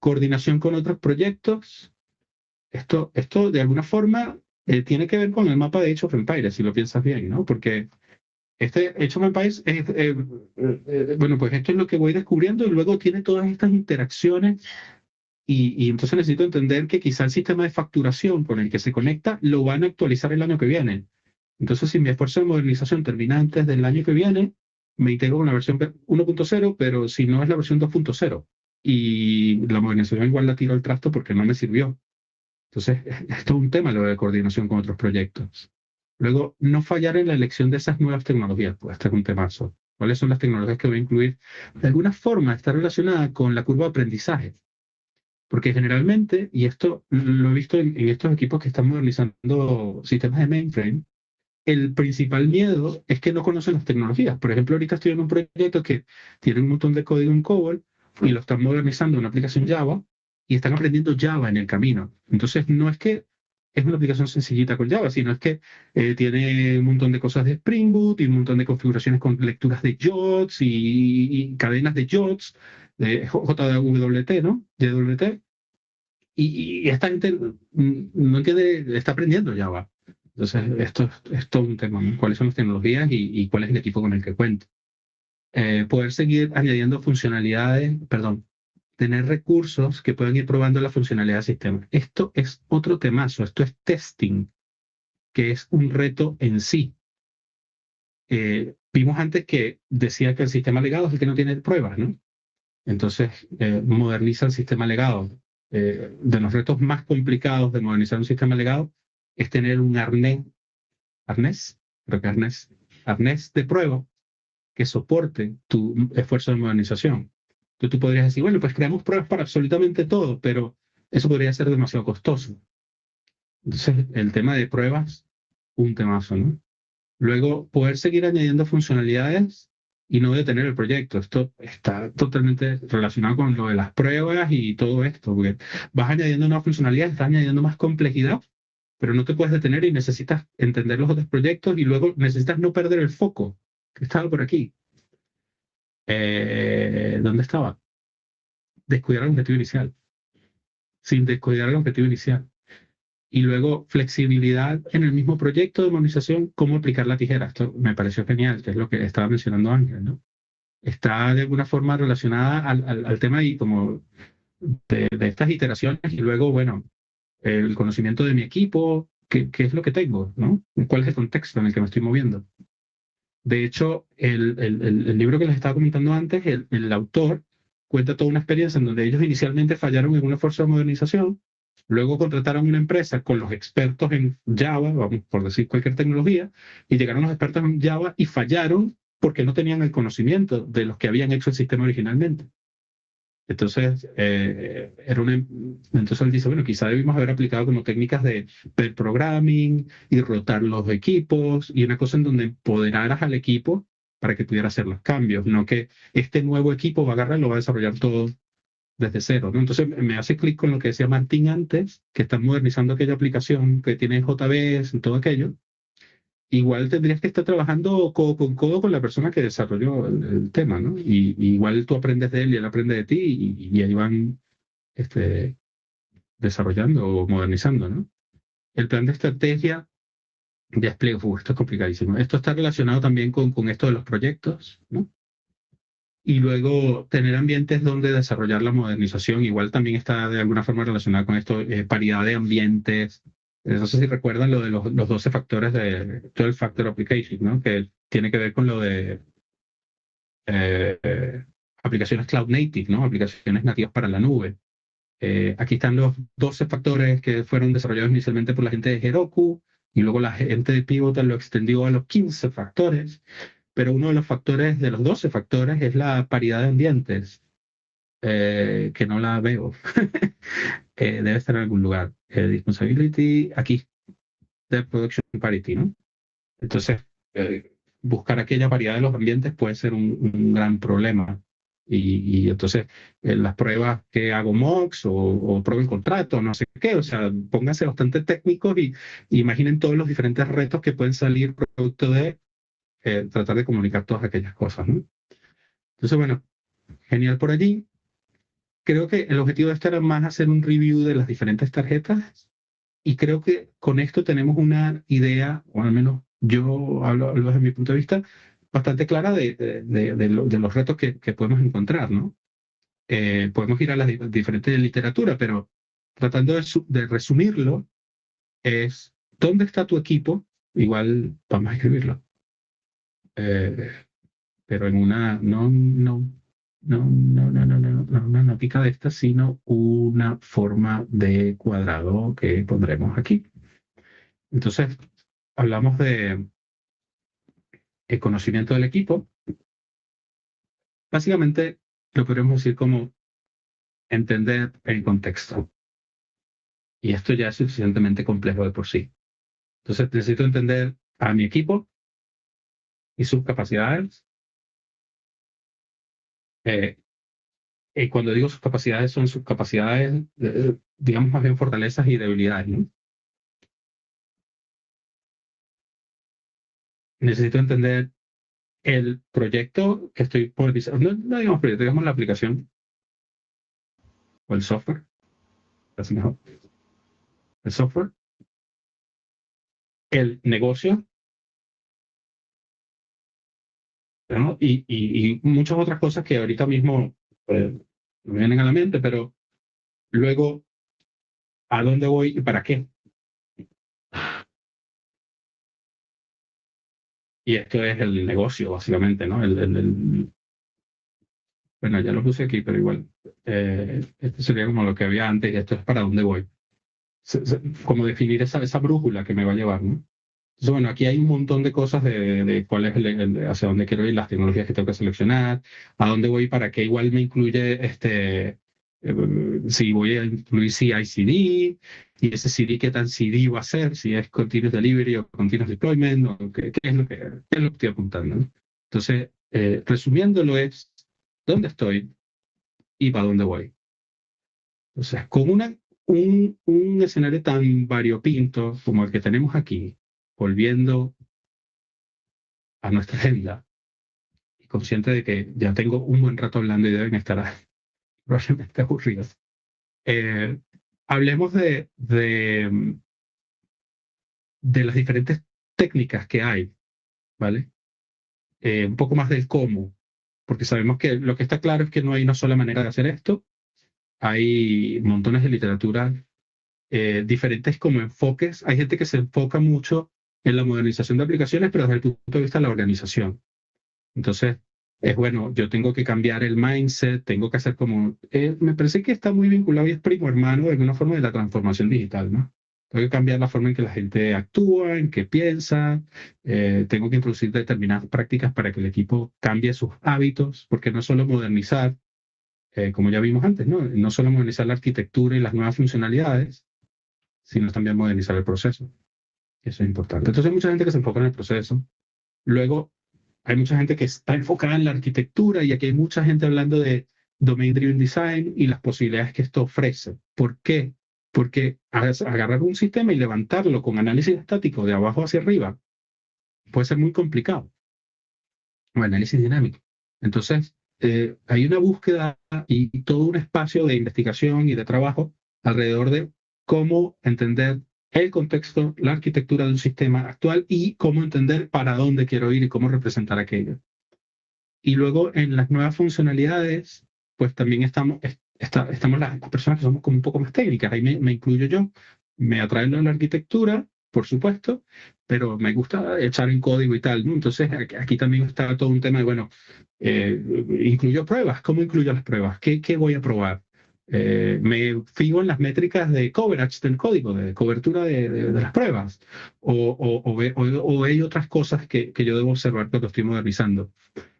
Speaker 1: Coordinación con otros proyectos. Esto de alguna forma tiene que ver con el mapa de Age of Empires, si lo piensas bien, ¿no? Porque este Age of Empires bueno, pues esto es lo que voy descubriendo y luego tiene todas estas interacciones y entonces necesito entender que quizá el sistema de facturación con el que se conecta lo van a actualizar el año que viene. Entonces, si mi esfuerzo de modernización termina antes del año que viene, me integro con la versión 1.0, pero si no es la versión 2.0. Y la modernización igual la tiro al trasto porque no me sirvió. Entonces, es todo un tema lo de coordinación con otros proyectos. Luego, no fallar en la elección de esas nuevas tecnologías, pues este es un temazo. ¿Cuáles son las tecnologías que voy a incluir? De alguna forma está relacionada con la curva de aprendizaje. Porque generalmente, y esto lo he visto en estos equipos que están modernizando sistemas de mainframe, el principal miedo es que no conocen las tecnologías. Por ejemplo, ahorita estoy en un proyecto que tiene un montón de código en COBOL y lo están modernizando en una aplicación Java y están aprendiendo Java en el camino. Entonces, no es que es una aplicación sencillita con Java, sino es que tiene un montón de cosas de Spring Boot y un montón de configuraciones con lecturas de JOTS y cadenas de JOTS, de JWT, ¿no? JWT. Y esta gente no entiende, está aprendiendo Java. Entonces, esto es todo un tema, ¿no? ¿Cuáles son las tecnologías y cuál es el equipo con el que cuento? Poder seguir añadiendo funcionalidades, perdón, tener recursos que puedan ir probando la funcionalidad del sistema. Esto es otro temazo, esto es testing, que es un reto en sí. Vimos antes que decía que el sistema legado es el que no tiene pruebas, ¿no? Entonces, moderniza el sistema legado. De los retos más complicados de modernizar un sistema legado es tener un creo que arnés de prueba que soporte tu esfuerzo de modernización. Entonces tú podrías decir, bueno, pues creamos pruebas para absolutamente todo, pero eso podría ser demasiado costoso. Entonces, el tema de pruebas, un temazo, ¿no? Luego, poder seguir añadiendo funcionalidades y no detener el proyecto. Esto está totalmente relacionado con lo de las pruebas y todo esto, porque vas añadiendo nuevas funcionalidades, estás añadiendo más complejidad, pero no te puedes detener y necesitas entender los otros proyectos y luego necesitas no perder el foco, que estaba por aquí. ¿Dónde estaba? Descuidar el objetivo inicial, sin descuidar el objetivo inicial. Y luego flexibilidad en el mismo proyecto de modernización, cómo aplicar la tijera. Esto me pareció genial, que es lo que estaba mencionando Ángel, ¿no? Está de alguna forma relacionada al tema y como de estas iteraciones y luego, bueno, el conocimiento de mi equipo, qué es lo que tengo, ¿no? ¿Cuál es el contexto en el que me estoy moviendo? De hecho, el libro que les estaba comentando antes, el autor cuenta toda una experiencia en donde ellos inicialmente fallaron en un esfuerzo de modernización, luego contrataron una empresa con los expertos en Java, vamos por decir cualquier tecnología, y llegaron los expertos en Java y fallaron porque no tenían el conocimiento de los que habían hecho el sistema originalmente. Entonces, entonces él dice, bueno, quizá debimos haber aplicado como técnicas de pair programming y rotar los equipos y una cosa en donde empoderaras al equipo para que pudiera hacer los cambios, no que este nuevo equipo va a agarrar y lo va a desarrollar todo desde cero, ¿no? Entonces me hace clic con lo que decía Martín antes, que están modernizando aquella aplicación que tiene JBS y todo aquello. Igual tendrías que estar trabajando codo con codo con la persona que desarrolló el tema, ¿no? Y igual tú aprendes de él y él aprende de ti y ahí van este, desarrollando o modernizando, ¿no? El plan de estrategia de despliegue, esto es complicadísimo. Esto está relacionado también con esto de los proyectos, ¿no? Y luego tener ambientes donde desarrollar la modernización, igual también está de alguna forma relacionado con esto, paridad de ambientes. No sé si recuerdan lo de los 12 factores de 12 Factor Application, ¿no? Que tiene que ver con lo de aplicaciones cloud native, ¿no? Aplicaciones nativas para la nube. Aquí están los 12 factores que fueron desarrollados inicialmente por la gente de Heroku y luego la gente de Pivotal lo extendió a los 15 factores, pero uno de los factores, de los 12 factores, es la paridad de ambientes, que no la veo. Debe estar en algún lugar. Responsibility, aquí, de Production Parity, ¿no? Entonces, buscar aquella paridad de los ambientes puede ser un gran problema. Y entonces, las pruebas que hago mocks o pruebo el contrato, no sé qué, o sea, pónganse bastante técnicos y imaginen todos los diferentes retos que pueden salir producto de tratar de comunicar todas aquellas cosas, ¿no? Entonces, bueno, genial por allí. Creo que el objetivo de esto era más hacer un review de las diferentes tarjetas y creo que con esto tenemos una idea, o al menos yo hablo desde mi punto de vista, bastante clara de los retos que podemos encontrar, ¿no? Podemos ir a las diferentes literaturas, pero tratando de resumirlo, es ¿dónde está tu equipo? Igual vamos a escribirlo. Eh, pero en una, no una notica de esta, sino una forma de cuadrado que pondremos aquí. Entonces, hablamos de el conocimiento del equipo. Básicamente, lo podemos decir como entender el contexto. Y esto ya es suficientemente complejo de por sí. Entonces, necesito entender a mi equipo y sus capacidades. Y cuando digo sus capacidades, son sus capacidades, digamos más bien fortalezas y debilidades, ¿no? Necesito entender el proyecto que estoy publicando, no digamos proyecto, digamos la aplicación o el software, casi mejor. El software, el negocio, ¿no? Y muchas otras cosas que ahorita mismo me vienen a la mente, pero luego, ¿a dónde voy y para qué? Y esto es el negocio, básicamente, ¿no? Bueno, ya lo puse aquí, pero igual. Esto sería como lo que había antes y esto es para dónde voy. Como definir esa brújula que me va a llevar, ¿no? Entonces, bueno, aquí hay un montón de cosas de cuál es hacia dónde quiero ir, las tecnologías que tengo que seleccionar, a dónde voy, para qué igual me incluye si voy a incluir CI/CD, y ese CD qué tan CD va a ser, si es Continuous Delivery o Continuous Deployment, o qué es lo que estoy apuntando, ¿no? Entonces, resumiéndolo es, ¿dónde estoy y para dónde voy? Entonces, con un escenario tan variopinto como el que tenemos aquí, volviendo a nuestra agenda, y consciente de que ya tengo un buen rato hablando y deben estar probablemente aburridos, hablemos de las diferentes técnicas que hay, ¿vale? Un poco más del cómo, porque sabemos que lo que está claro es que no hay una sola manera de hacer esto. Hay montones de literatura diferentes como enfoques. Hay gente que se enfoca mucho en la modernización de aplicaciones, pero desde el punto de vista de la organización. Entonces, es bueno, yo tengo que cambiar el mindset, tengo que hacer como... me parece que está muy vinculado y es primo hermano de alguna forma de la transformación digital, ¿no? Tengo que cambiar la forma en que la gente actúa, en que piensa, tengo que introducir determinadas prácticas para que el equipo cambie sus hábitos, porque no es solo modernizar, como ya vimos antes, ¿no? No solo modernizar la arquitectura y las nuevas funcionalidades, sino también modernizar el proceso. Eso es importante. Entonces hay mucha gente que se enfoca en el proceso. Luego hay mucha gente que está enfocada en la arquitectura y aquí hay mucha gente hablando de Domain Driven Design y las posibilidades que esto ofrece. ¿Por qué? Porque agarrar un sistema y levantarlo con análisis estático de abajo hacia arriba puede ser muy complicado. O análisis dinámico. Entonces, hay una búsqueda y todo un espacio de investigación y de trabajo alrededor de cómo entender el contexto, la arquitectura de un sistema actual y cómo entender para dónde quiero ir y cómo representar aquello. Y luego en las nuevas funcionalidades, pues también estamos las personas que somos como un poco más técnicas. Ahí me incluyo yo. Me atrae la arquitectura, por supuesto, pero me gusta echar en código y tal, ¿no? Entonces aquí también está todo un tema de, bueno, incluyo pruebas. ¿Cómo incluyo las pruebas? ¿Qué voy a probar? Me fijo en las métricas de coverage del código, de cobertura de las pruebas, o hay otras cosas que yo debo observar cuando estoy modernizando.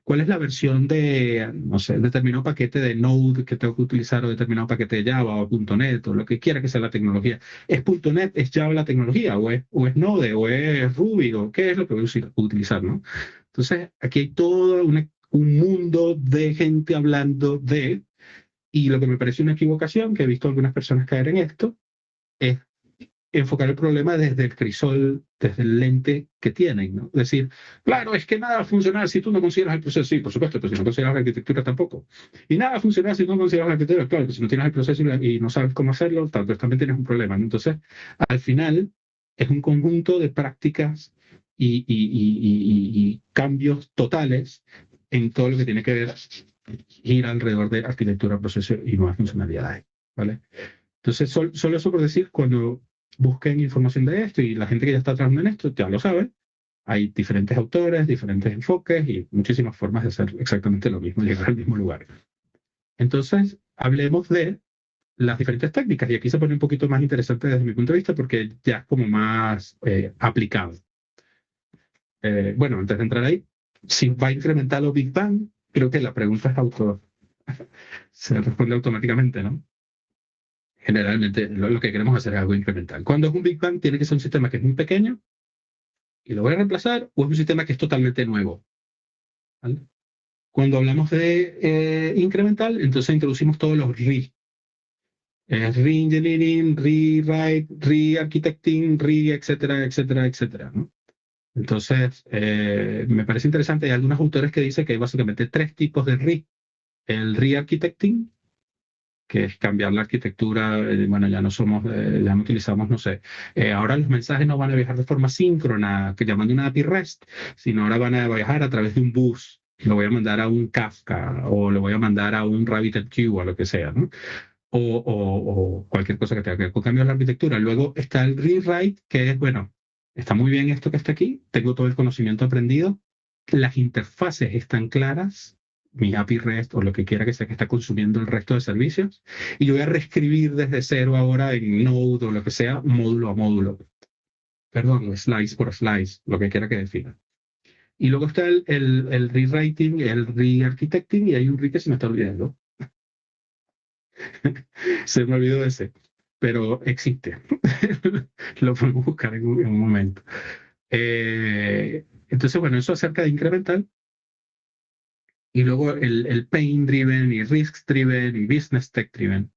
Speaker 1: ¿Cuál es la versión de, no sé, determinado paquete de Node que tengo que utilizar o determinado paquete de Java o .NET o lo que quiera que sea la tecnología? ¿Es .NET, es Java la tecnología o es Node o es Ruby o qué es lo que voy a utilizar, ¿no? Entonces, aquí hay todo un mundo de gente hablando y lo que me parece una equivocación, que he visto algunas personas caer en esto, es enfocar el problema desde el crisol, desde el lente que tienen, ¿no? Es decir, claro, es que nada va a funcionar si tú no consideras el proceso. Sí, por supuesto, pero si no consideras la arquitectura tampoco. Y nada va a funcionar si no consideras la arquitectura. Claro, si no tienes el proceso y no sabes cómo hacerlo, tal vez también tienes un problema, ¿no? Entonces, al final, es un conjunto de prácticas y cambios totales en todo lo que tiene que ver gira alrededor de arquitectura, proceso y nuevas funcionalidades, ¿vale? Entonces, solo eso por decir, cuando busquen información de esto y la gente que ya está trabajando en esto ya lo sabe, hay diferentes autores, diferentes enfoques y muchísimas formas de hacer exactamente lo mismo, llegar al mismo lugar. Entonces, hablemos de las diferentes técnicas y aquí se pone un poquito más interesante desde mi punto de vista porque ya es como más aplicado. Bueno, antes de entrar ahí, si va a incrementar lo Big Bang, creo que la pregunta es se responde automáticamente, ¿no? Generalmente lo que queremos hacer es algo incremental. Cuando es un Big Bang, tiene que ser un sistema que es muy pequeño y lo voy a reemplazar, o es un sistema que es totalmente nuevo, ¿vale? Cuando hablamos de incremental, entonces introducimos todos los re-engineering, rewrite, re-architecting, etcétera, etcétera, etcétera, ¿no? Entonces, me parece interesante, hay algunos autores que dicen que hay básicamente tres tipos de el re-architecting, que es cambiar la arquitectura. Bueno, ya no utilizamos, no sé, ahora los mensajes no van a viajar de forma síncrona, que llamando una API REST, sino ahora van a viajar a través de un bus. Lo voy a mandar a un Kafka o lo voy a mandar a un RabbitMQ o lo que sea, ¿no? O cualquier cosa que tenga que ver con cambios de la arquitectura. Luego está el rewrite, que es, bueno, está muy bien esto que está aquí, tengo todo el conocimiento aprendido, las interfaces están claras, mi API REST o lo que quiera que sea que está consumiendo el resto de servicios, y yo voy a reescribir desde cero ahora en Node o lo que sea, módulo a módulo. Perdón, slice por slice, lo que quiera que defina. Y luego está el rewriting, el re-architecting, y hay un re que se me está olvidando. Se me olvidó ese, pero existe. Lo podemos buscar en un momento. Entonces, bueno, eso acerca de incremental. Y luego el pain driven y risks driven y business tech driven.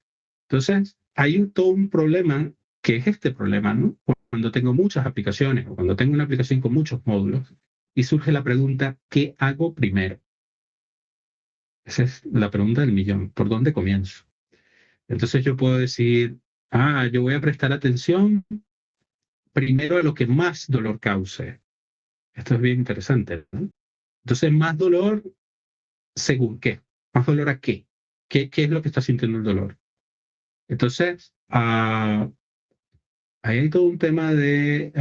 Speaker 1: Entonces, hay todo un problema que es este problema, ¿no? Cuando tengo muchas aplicaciones o cuando tengo una aplicación con muchos módulos y surge la pregunta, ¿qué hago primero? Esa es la pregunta del millón. ¿Por dónde comienzo? Entonces yo puedo decir, yo voy a prestar atención primero a lo que más dolor cause. Esto es bien interesante, ¿no? Entonces, más dolor, ¿según qué? ¿Más dolor a qué? ¿Qué es lo que está sintiendo el dolor? Entonces, ahí hay todo un tema de,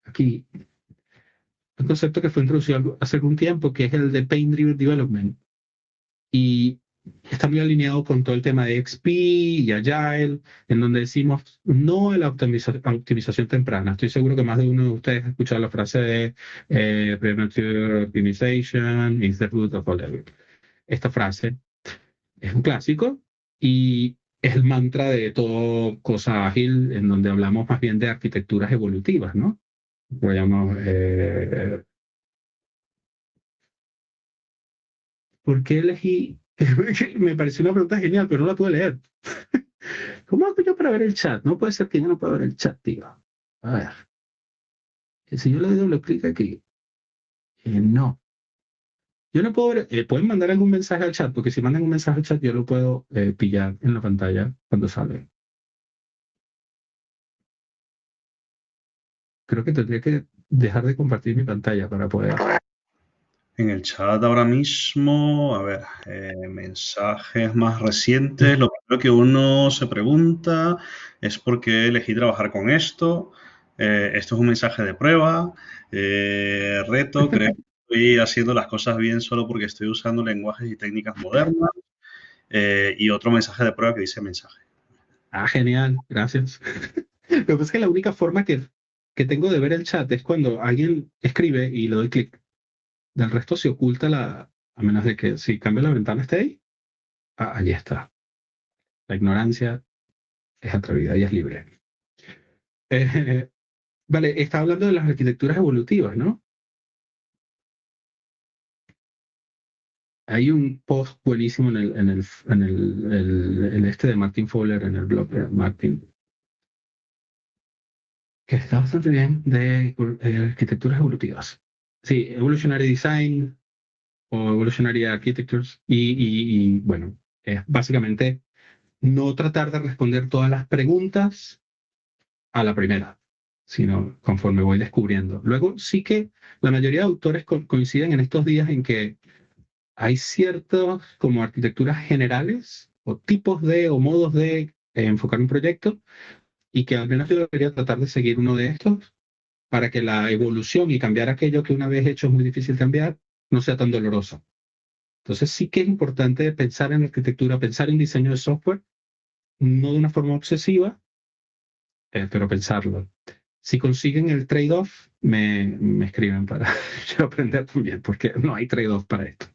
Speaker 1: aquí, un concepto que fue introducido hace algún tiempo, que es el de Pain Driven Development. Y está muy alineado con todo el tema de XP y Agile, en donde decimos no a la optimización temprana. Estoy seguro que más de uno de ustedes ha escuchado la frase de Premature Optimization is the root of all evil. Esta frase es un clásico y es el mantra de todo cosa ágil, en donde hablamos más bien de arquitecturas evolutivas, ¿no? Podríamos, ¿por qué elegí? Me pareció una pregunta genial, pero no la pude leer. ¿Cómo hago yo para ver el chat? No puede ser que yo no pueda ver el chat, tío. A ver, si yo le doy doble clic aquí, no. Yo no puedo ver, pueden mandar algún mensaje al chat, porque si mandan un mensaje al chat yo lo puedo pillar en la pantalla cuando sale. Creo que tendría que dejar de compartir mi pantalla para poder.
Speaker 2: En el chat ahora mismo, a ver, mensajes más recientes. Lo primero que uno se pregunta es por qué elegí trabajar con esto. Esto es un mensaje de prueba. Reto, creo que estoy haciendo las cosas bien solo porque estoy usando lenguajes y técnicas modernas. Y otro mensaje de prueba que dice mensaje.
Speaker 1: Ah, genial, gracias. Lo que pasa es que la única forma que tengo de ver el chat es cuando alguien escribe y le doy clic. Del resto se oculta a menos de que si cambio la ventana esté ahí, allí está. La ignorancia es atrevida y es libre. Eh, vale, está hablando de las arquitecturas evolutivas, ¿no? Hay un post buenísimo en el este de Martin Fowler, en el blog de Martin, que está bastante bien de arquitecturas evolutivas. Sí, Evolutionary Design o Evolutionary Architectures bueno, es básicamente no tratar de responder todas las preguntas a la primera, sino conforme voy descubriendo. Luego sí que la mayoría de autores coinciden en estos días en que hay ciertos como arquitecturas generales o tipos de o modos de enfocar un proyecto y que al menos yo debería tratar de seguir uno de estos para que la evolución y cambiar aquello que una vez hecho es muy difícil cambiar no sea tan doloroso. Entonces sí que es importante pensar en arquitectura, pensar en diseño de software, no de una forma obsesiva, pero pensarlo. Si consiguen el trade-off, me escriben para yo aprender también, porque no hay trade-off para esto.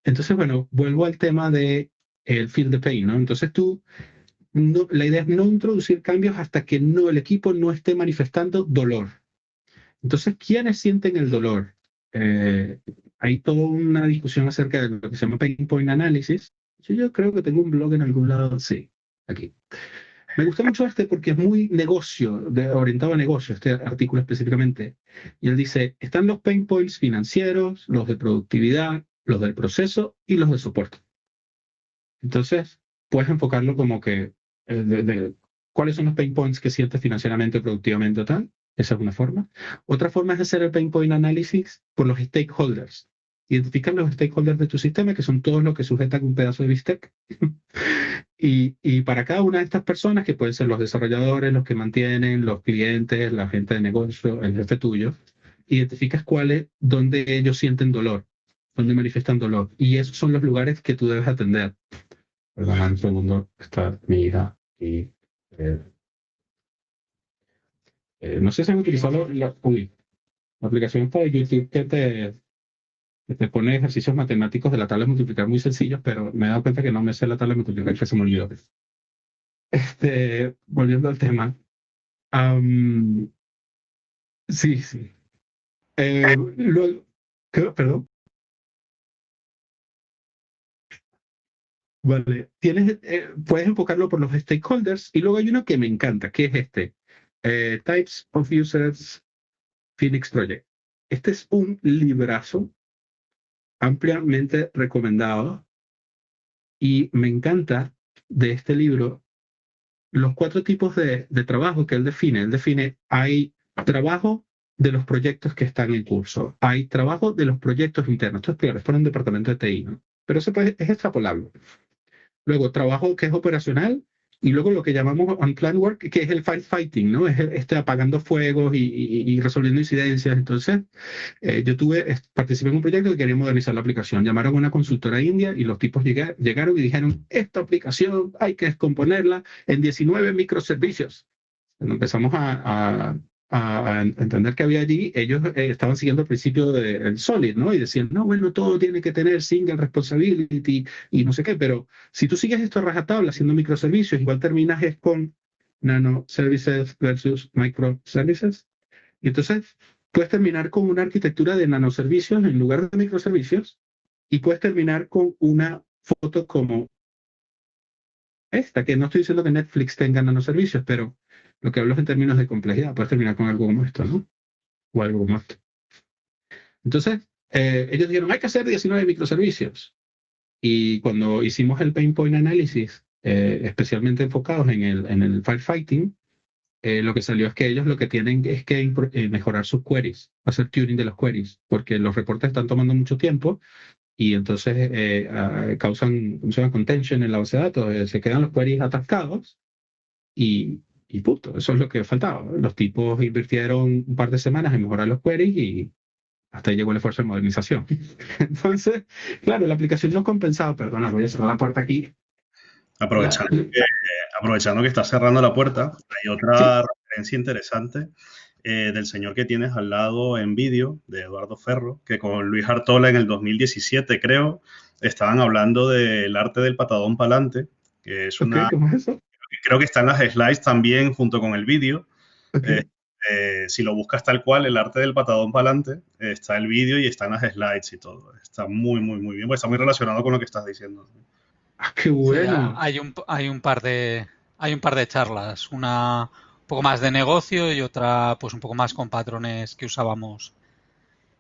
Speaker 1: Entonces, bueno, vuelvo al tema de el feel the pain, ¿no? Entonces la idea es no introducir cambios hasta que el equipo no esté manifestando dolor. Entonces, ¿quiénes sienten el dolor? Eh, Hay toda una discusión acerca de lo que se llama pain point analysis. Yo creo que tengo un blog en algún lado, sí, aquí. Me gusta mucho este porque es muy negocio, orientado a negocio, este artículo específicamente. Y él dice, están los pain points financieros, los de productividad, los del proceso y los de soporte. Entonces, puedes enfocarlo como que, ¿cuáles son los pain points que sientes financieramente, productivamente o tal? Esa es una forma. Otra forma es hacer el pain point analysis por los stakeholders. Identificar los stakeholders de tu sistema, que son todos los que sujetan un pedazo de bistec. Y para cada una de estas personas, que pueden ser los desarrolladores, los que mantienen, los clientes, la gente de negocio, el jefe tuyo, identificas cuáles, dónde ellos sienten dolor, dónde manifiestan dolor. Y esos son los lugares que tú debes atender. Perdón, un segundo, está mi hija. Y, eh, no sé si han utilizado la aplicación esta de YouTube que te pone ejercicios matemáticos de la tabla de multiplicar muy sencillos, pero me he dado cuenta que no me sé la tabla de multiplicar, que se me olvidó. Volviendo al tema. Am, sí, sí. Luego, perdón. Vale. Puedes enfocarlo por los stakeholders y luego hay uno que me encanta, que es este. Types of Users Phoenix Project. Este es un librazo ampliamente recomendado y me encanta de este libro los 4 tipos de trabajo que él define. Él define, hay trabajo de los proyectos que están en curso, hay trabajo de los proyectos internos. Esto es claro, es para un departamento de TI, ¿no? Pero eso pues, es extrapolable. Luego, trabajo que es operacional, y luego lo que llamamos unplanned work, que es el firefighting, ¿no? Es apagando fuegos y resolviendo incidencias. Entonces, participé en un proyecto que quería modernizar la aplicación. Llamaron a una consultora india y los tipos llegaron y dijeron, esta aplicación hay que descomponerla en 19 microservicios. Cuando empezamos a entender que había allí, ellos estaban siguiendo el principio del Solid, ¿no? Y decían, no, bueno, todo tiene que tener single responsibility y no sé qué, pero si tú sigues esto a rajatabla haciendo microservicios, igual terminas es con nanoservices versus microservices. Y entonces puedes terminar con una arquitectura de nanoservicios en lugar de microservicios y puedes terminar con una foto como esta, que no estoy diciendo que Netflix tenga nanoservicios, pero lo que hablo es en términos de complejidad. Puedes terminar con algo como esto, ¿no? O algo como esto. Entonces, ellos dijeron, hay que hacer 19 microservicios. Y cuando hicimos el pain point análisis, especialmente enfocados en el firefighting, lo que salió es que ellos lo que tienen es que mejorar sus queries, hacer tuning de los queries, porque los reportes están tomando mucho tiempo y entonces causan contention en la base de datos, se quedan los queries atascados y punto, eso es lo que faltaba. Los tipos invirtieron un par de semanas en mejorar los queries y hasta ahí llegó el esfuerzo de modernización. Entonces, claro, la aplicación no compensaba, perdona, voy a cerrar la puerta aquí.
Speaker 2: Aprovechando que, aprovechando que estás cerrando la puerta, hay otra referencia interesante del señor que tienes al lado en vídeo, de Eduardo Ferro, que con Luis Artola en el 2017, creo, estaban hablando del arte del patadón pa'lante, que es una...
Speaker 1: ¿Cómo es eso?
Speaker 2: Creo que está en las slides también junto con el vídeo. Si lo buscas tal cual, el arte del patadón pa'lante, está el vídeo y están las slides y todo. Está muy, muy, muy bien, porque está muy relacionado con lo que estás diciendo.
Speaker 1: ¡Qué bueno!
Speaker 5: Sí, hay un par de charlas, una un poco más de negocio y otra pues un poco más con patrones que usábamos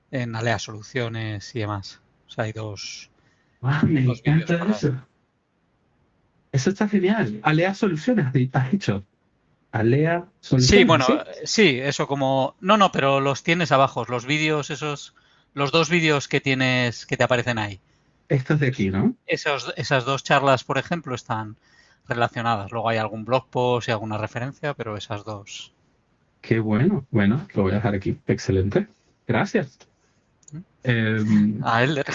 Speaker 5: en Alea Soluciones y demás. O sea, hay dos
Speaker 1: Me
Speaker 5: vídeos por
Speaker 1: encanta
Speaker 5: ahí.
Speaker 1: eso. Eso está genial. Alea Soluciones, has hecho. Alea Soluciones.
Speaker 5: Sí, bueno, sí, eso como... No, pero los tienes abajo, los vídeos esos, los 2 vídeos que tienes que te aparecen ahí.
Speaker 1: Estos de aquí, ¿no?
Speaker 5: Esas 2 charlas, por ejemplo, están relacionadas. Luego hay algún blog post y alguna referencia, pero esas 2.
Speaker 1: Qué bueno. Bueno, lo voy a dejar aquí. Excelente. Gracias.
Speaker 5: A Elder.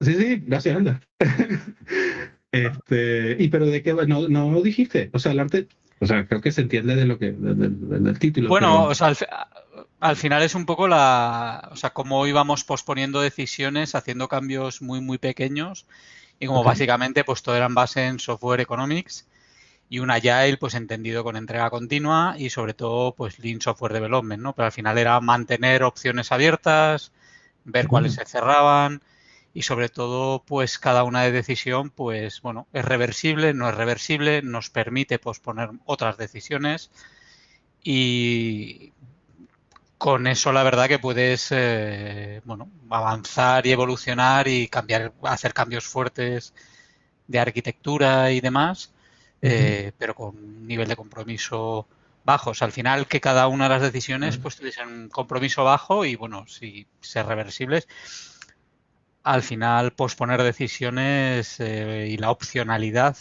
Speaker 1: Sí, gracias, Alda. ¿Y pero de qué? No dijiste. O sea, el arte, o sea, creo que se entiende de lo que, del título.
Speaker 5: Bueno,
Speaker 1: pero...
Speaker 5: o sea, al final es un poco o sea, cómo íbamos posponiendo decisiones, haciendo cambios muy, muy pequeños y como básicamente pues todo era en base en software economics y un agile pues entendido con entrega continua y sobre todo pues lean software development, ¿no? Pero al final era mantener opciones abiertas, ver cuáles se cerraban y sobre todo pues cada una de decisión pues bueno, es reversible, no es reversible, nos permite posponer otras decisiones y con eso la verdad que puedes bueno, avanzar y evolucionar y cambiar, hacer cambios fuertes de arquitectura y demás, pero con un nivel de compromiso bajo. O sea, al final que cada una de las decisiones pues tuviesen un compromiso bajo y bueno, si ser reversibles, al final posponer decisiones y la opcionalidad,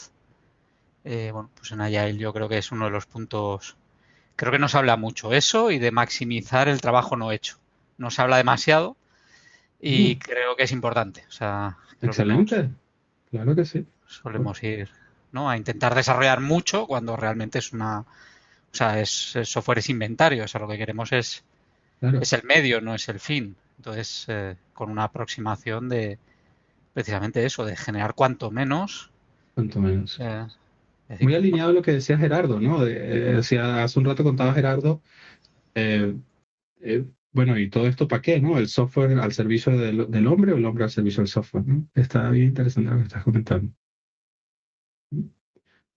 Speaker 5: bueno, pues en Agile yo creo que es uno de los puntos. Creo que no se habla mucho eso y de maximizar el trabajo no hecho. No se habla demasiado y creo que es importante. O sea, creo
Speaker 1: Excelente. Claro que sí.
Speaker 5: Solemos ir, ¿no? A intentar desarrollar mucho cuando realmente es o sea, software es inventario. O sea, lo que queremos es el medio, no es el fin. Entonces, con una aproximación de precisamente eso, de generar cuanto menos.
Speaker 1: Cuanto menos. Muy alineado a lo que decía Gerardo, ¿no? Hace un rato contaba Gerardo, bueno, ¿y todo esto para qué, no? El software al servicio del hombre o el hombre al servicio del software, ¿no? Está bien interesante lo que estás comentando.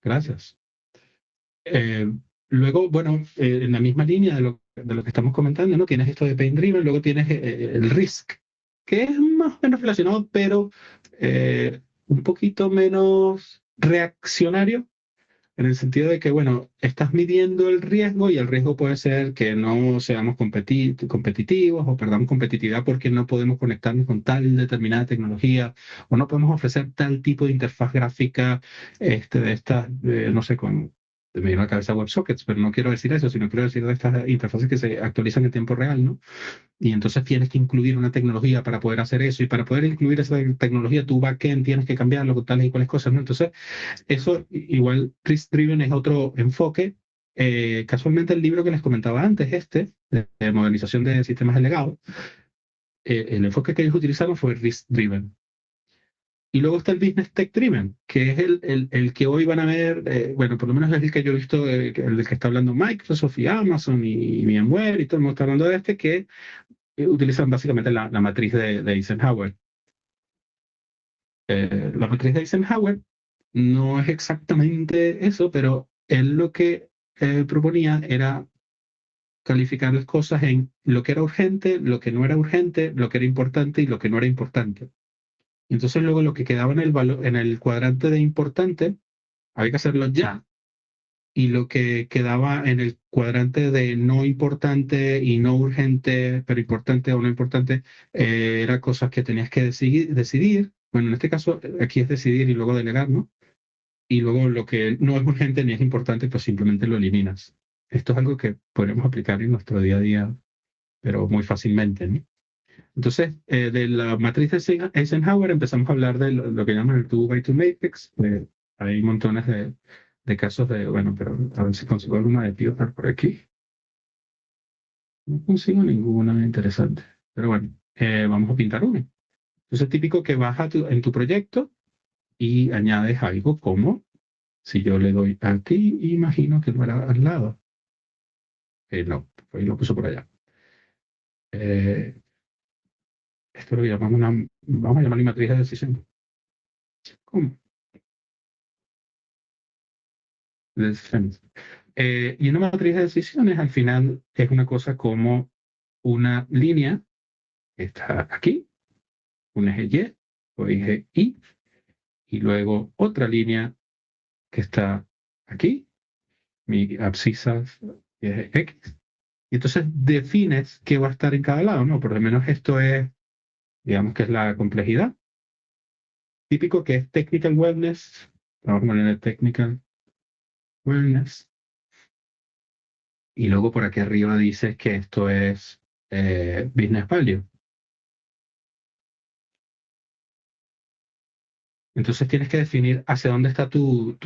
Speaker 1: Gracias. Luego, bueno, en la misma línea de lo que estamos comentando, ¿no? Tienes esto de Pain Driven, luego tienes el Risk, que es más o menos relacionado, pero un poquito menos reaccionario. en el sentido de que, bueno, estás midiendo el riesgo y el riesgo puede ser que no seamos competitivos o perdamos competitividad porque no podemos conectarnos con tal determinada tecnología o no podemos ofrecer tal tipo de interfaz gráfica de estas, no sé, me viene a la cabeza WebSockets, pero no quiero decir eso, sino quiero decir de estas interfaces que se actualizan en tiempo real, ¿no? Y entonces tienes que incluir una tecnología para poder hacer eso, y para poder incluir esa tecnología, tu backend tienes que cambiarlo con tales y cuales cosas, ¿no? Entonces, eso igual, Risk Driven es otro enfoque. Casualmente el libro que les comentaba antes, de modernización de sistemas de legado, el enfoque que ellos utilizaron fue Risk Driven. Y luego está el Business Tech Driven, que es el que hoy van a ver, bueno, por lo menos es el que yo he visto, el del que está hablando Microsoft y Amazon y VMware y todo el mundo está hablando de que utilizan básicamente la matriz de Eisenhower. La matriz de Eisenhower no es exactamente eso, pero él lo que proponía era calificar las cosas en lo que era urgente, lo que no era urgente, lo que era importante y lo que no era importante. Y entonces luego lo que quedaba en el cuadrante de importante, había que hacerlo ya. Y lo que quedaba en el cuadrante de no importante y no urgente, pero importante o no importante, era cosas que tenías que decidir. Bueno, en este caso, aquí es decidir y luego delegar, ¿no? Y luego lo que no es urgente ni es importante, pues simplemente lo eliminas. Esto es algo que podemos aplicar en nuestro día a día, pero muy fácilmente, ¿no? Entonces, de la matriz de Eisenhower empezamos a hablar de lo que llaman el 2x2 matrix. Hay montones de casos bueno, pero a ver si consigo alguna de Piotr por aquí. No consigo ninguna interesante. Pero bueno, vamos a pintar una. Entonces, típico que vas en tu proyecto y añades algo como, si yo le doy aquí, imagino que no era al lado. No, pues lo puso por allá. Eh, Esto lo llamamos vamos a llamar matriz de decisión. ¿Cómo? De decisiones. Y una matriz de decisiones al final es una cosa como una línea que está aquí, un eje Y o eje y luego otra línea que está aquí, mi abscisa y eje X. Y entonces defines qué va a estar en cada lado, ¿no? Por lo menos esto es, digamos que es la complejidad. Típico que es Technical Wellness. Vamos a poner el Technical Wellness. Y luego por aquí arriba dices que esto es Business Value. Entonces tienes que definir hacia dónde está tu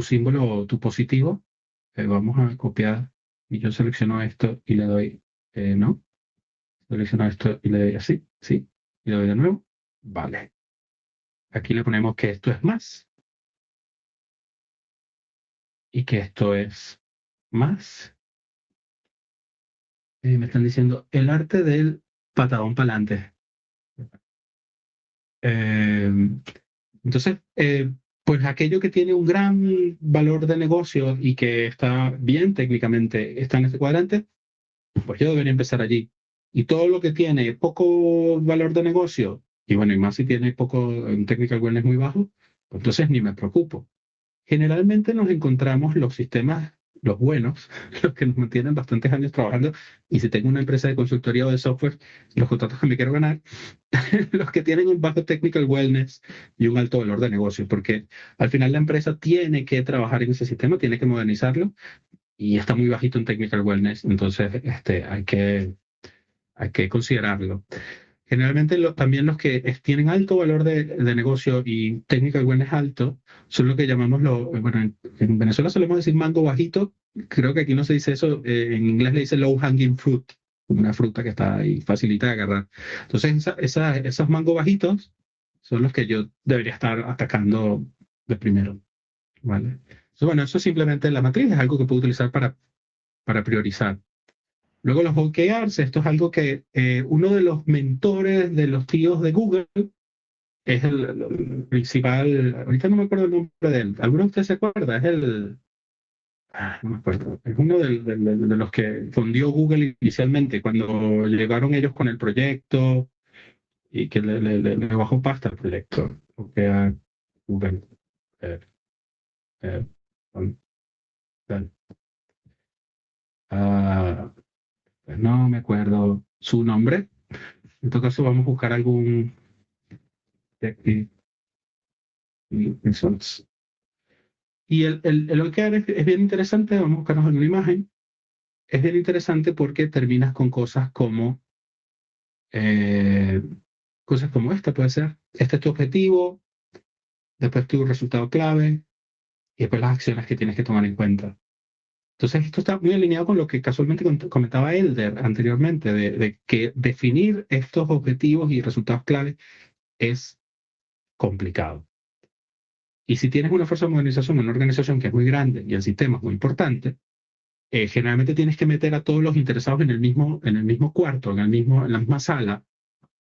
Speaker 1: símbolo, tu positivo. Vamos a copiar y yo selecciono esto y le doy no. Selecciono esto y le doy así, sí. Y le doy de nuevo. Vale. Aquí le ponemos que esto es más y que esto es más. Me están diciendo el arte del patadón para adelante. Entonces, pues aquello que tiene un gran valor de negocio y que está bien técnicamente, está en este cuadrante, pues yo debería empezar allí. Y todo lo que tiene poco valor de negocio, y bueno, y más si tiene poco, un technical wellness muy bajo, pues entonces ni me preocupo. Generalmente nos encontramos los sistemas, los buenos, los que nos mantienen bastantes años trabajando, y si tengo una empresa de consultoría o de software, los contratos que me quiero ganar, los que tienen un bajo technical wellness y un alto valor de negocio, porque al final la empresa tiene que trabajar en ese sistema, tiene que modernizarlo, y está muy bajito en technical wellness, entonces hay que considerarlo. Generalmente también los que tienen alto valor de negocio y technical wellness alto son lo que llamamos, bueno, en Venezuela solemos decir mango bajito, creo que aquí no se dice eso, en inglés le dice low hanging fruit, una fruta que está ahí facilita de agarrar. Entonces esos mangos bajitos son los que yo debería estar atacando de primero, ¿vale? Entonces, bueno, eso es simplemente la matriz, es algo que puedo utilizar para priorizar. Luego los OKRs, esto es algo que uno de los mentores de los tíos de Google es el principal, ahorita no me acuerdo el nombre de él, ¿alguno de ustedes se acuerda? No me acuerdo, es uno de los que fundió Google inicialmente, cuando llegaron ellos con el proyecto y que le bajó pasta al proyecto, OKR Google. Eh, Tal. Ah, pues no me acuerdo su nombre. En todo caso, vamos a buscar algún results. Y el OKR es bien interesante. Vamos a buscarnos en una imagen. Es bien interesante porque terminas con eh, cosas como esta, puede ser. Este es tu objetivo, después tu resultado clave y después las acciones que tienes que tomar en cuenta. Entonces, esto está muy alineado con lo que casualmente comentaba Elder anteriormente, de que definir estos objetivos y resultados clave es complicado. Y si tienes una fuerza de modernización, una organización que es muy grande y el sistema es muy importante, generalmente tienes que meter a todos los interesados en el mismo cuarto, en la misma sala,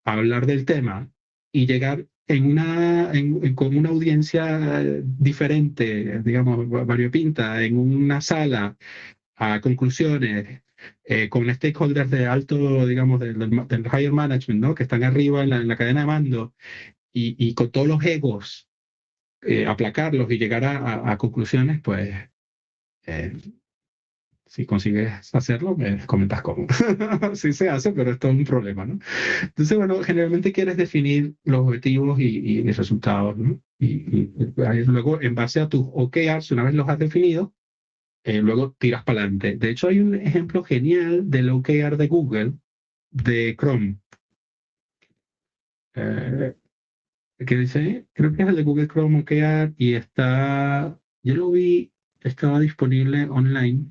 Speaker 1: a hablar del tema y llegar con una audiencia diferente, digamos, variopinta, en una sala a conclusiones, con stakeholders de alto, digamos, del higher management, ¿no? Que están arriba en la cadena de mando y con todos los egos, aplacarlos y llegar a conclusiones, pues eh, si consigues hacerlo, me comentas cómo. Sí se hace, pero esto es un problema, ¿no? Entonces, bueno, generalmente quieres definir los objetivos y resultados, ¿no? Ahí luego, en base a tus OKRs, una vez los has definido, luego tiras para adelante. De hecho, hay un ejemplo genial del OKR de Google, de Chrome, eh, que dice, creo que es el de Google Chrome OKR y yo lo vi, estaba disponible online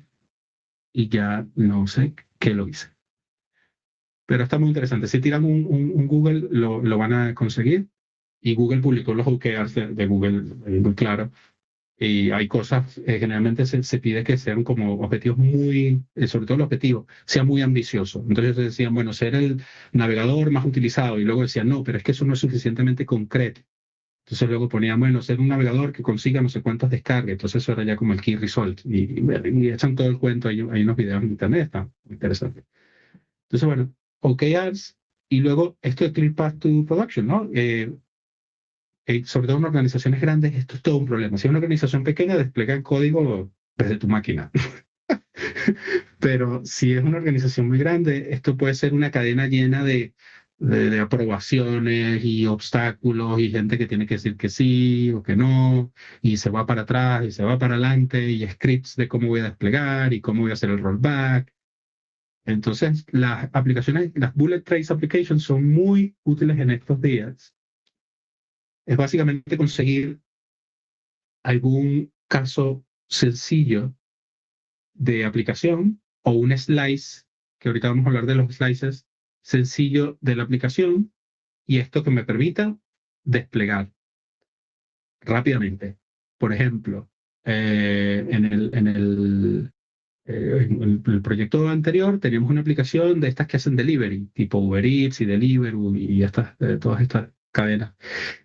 Speaker 1: y ya no sé qué lo hice. Pero está muy interesante. Si tiran un Google, lo van a conseguir. Y Google publicó los OKRs de Google, muy claro. Y hay cosas, generalmente se pide que sean como objetivos muy, sobre todo el objetivo, sea muy ambicioso. Entonces decían, bueno, ser el navegador más utilizado. Y luego decían, no, pero es que eso no es suficientemente concreto. Entonces luego ponían, bueno, ser un navegador que consiga no sé cuántas descargas. Entonces eso era ya como el key result. Y echan todo el cuento. Hay unos videos en internet, está muy interesante. Entonces, bueno, OKRs y luego esto de Clear Path to Production, ¿no? Sobre todo en organizaciones grandes, esto es todo un problema. Si es una organización pequeña, despliega el código desde tu máquina. Pero si es una organización muy grande, esto puede ser una cadena llena de aprobaciones y obstáculos y gente que tiene que decir que sí o que no, y se va para atrás y se va para adelante, y scripts de cómo voy a desplegar y cómo voy a hacer el rollback. Entonces, las aplicaciones, las Bullet Trace Applications son muy útiles en estos días. Es básicamente conseguir algún caso sencillo de aplicación o un slice, que ahorita vamos a hablar de los slices, sencillo de la aplicación, y esto que me permita desplegar rápidamente. Por ejemplo, en el proyecto anterior teníamos una aplicación de estas que hacen delivery, tipo Uber Eats y Deliveroo y todas estas cadenas.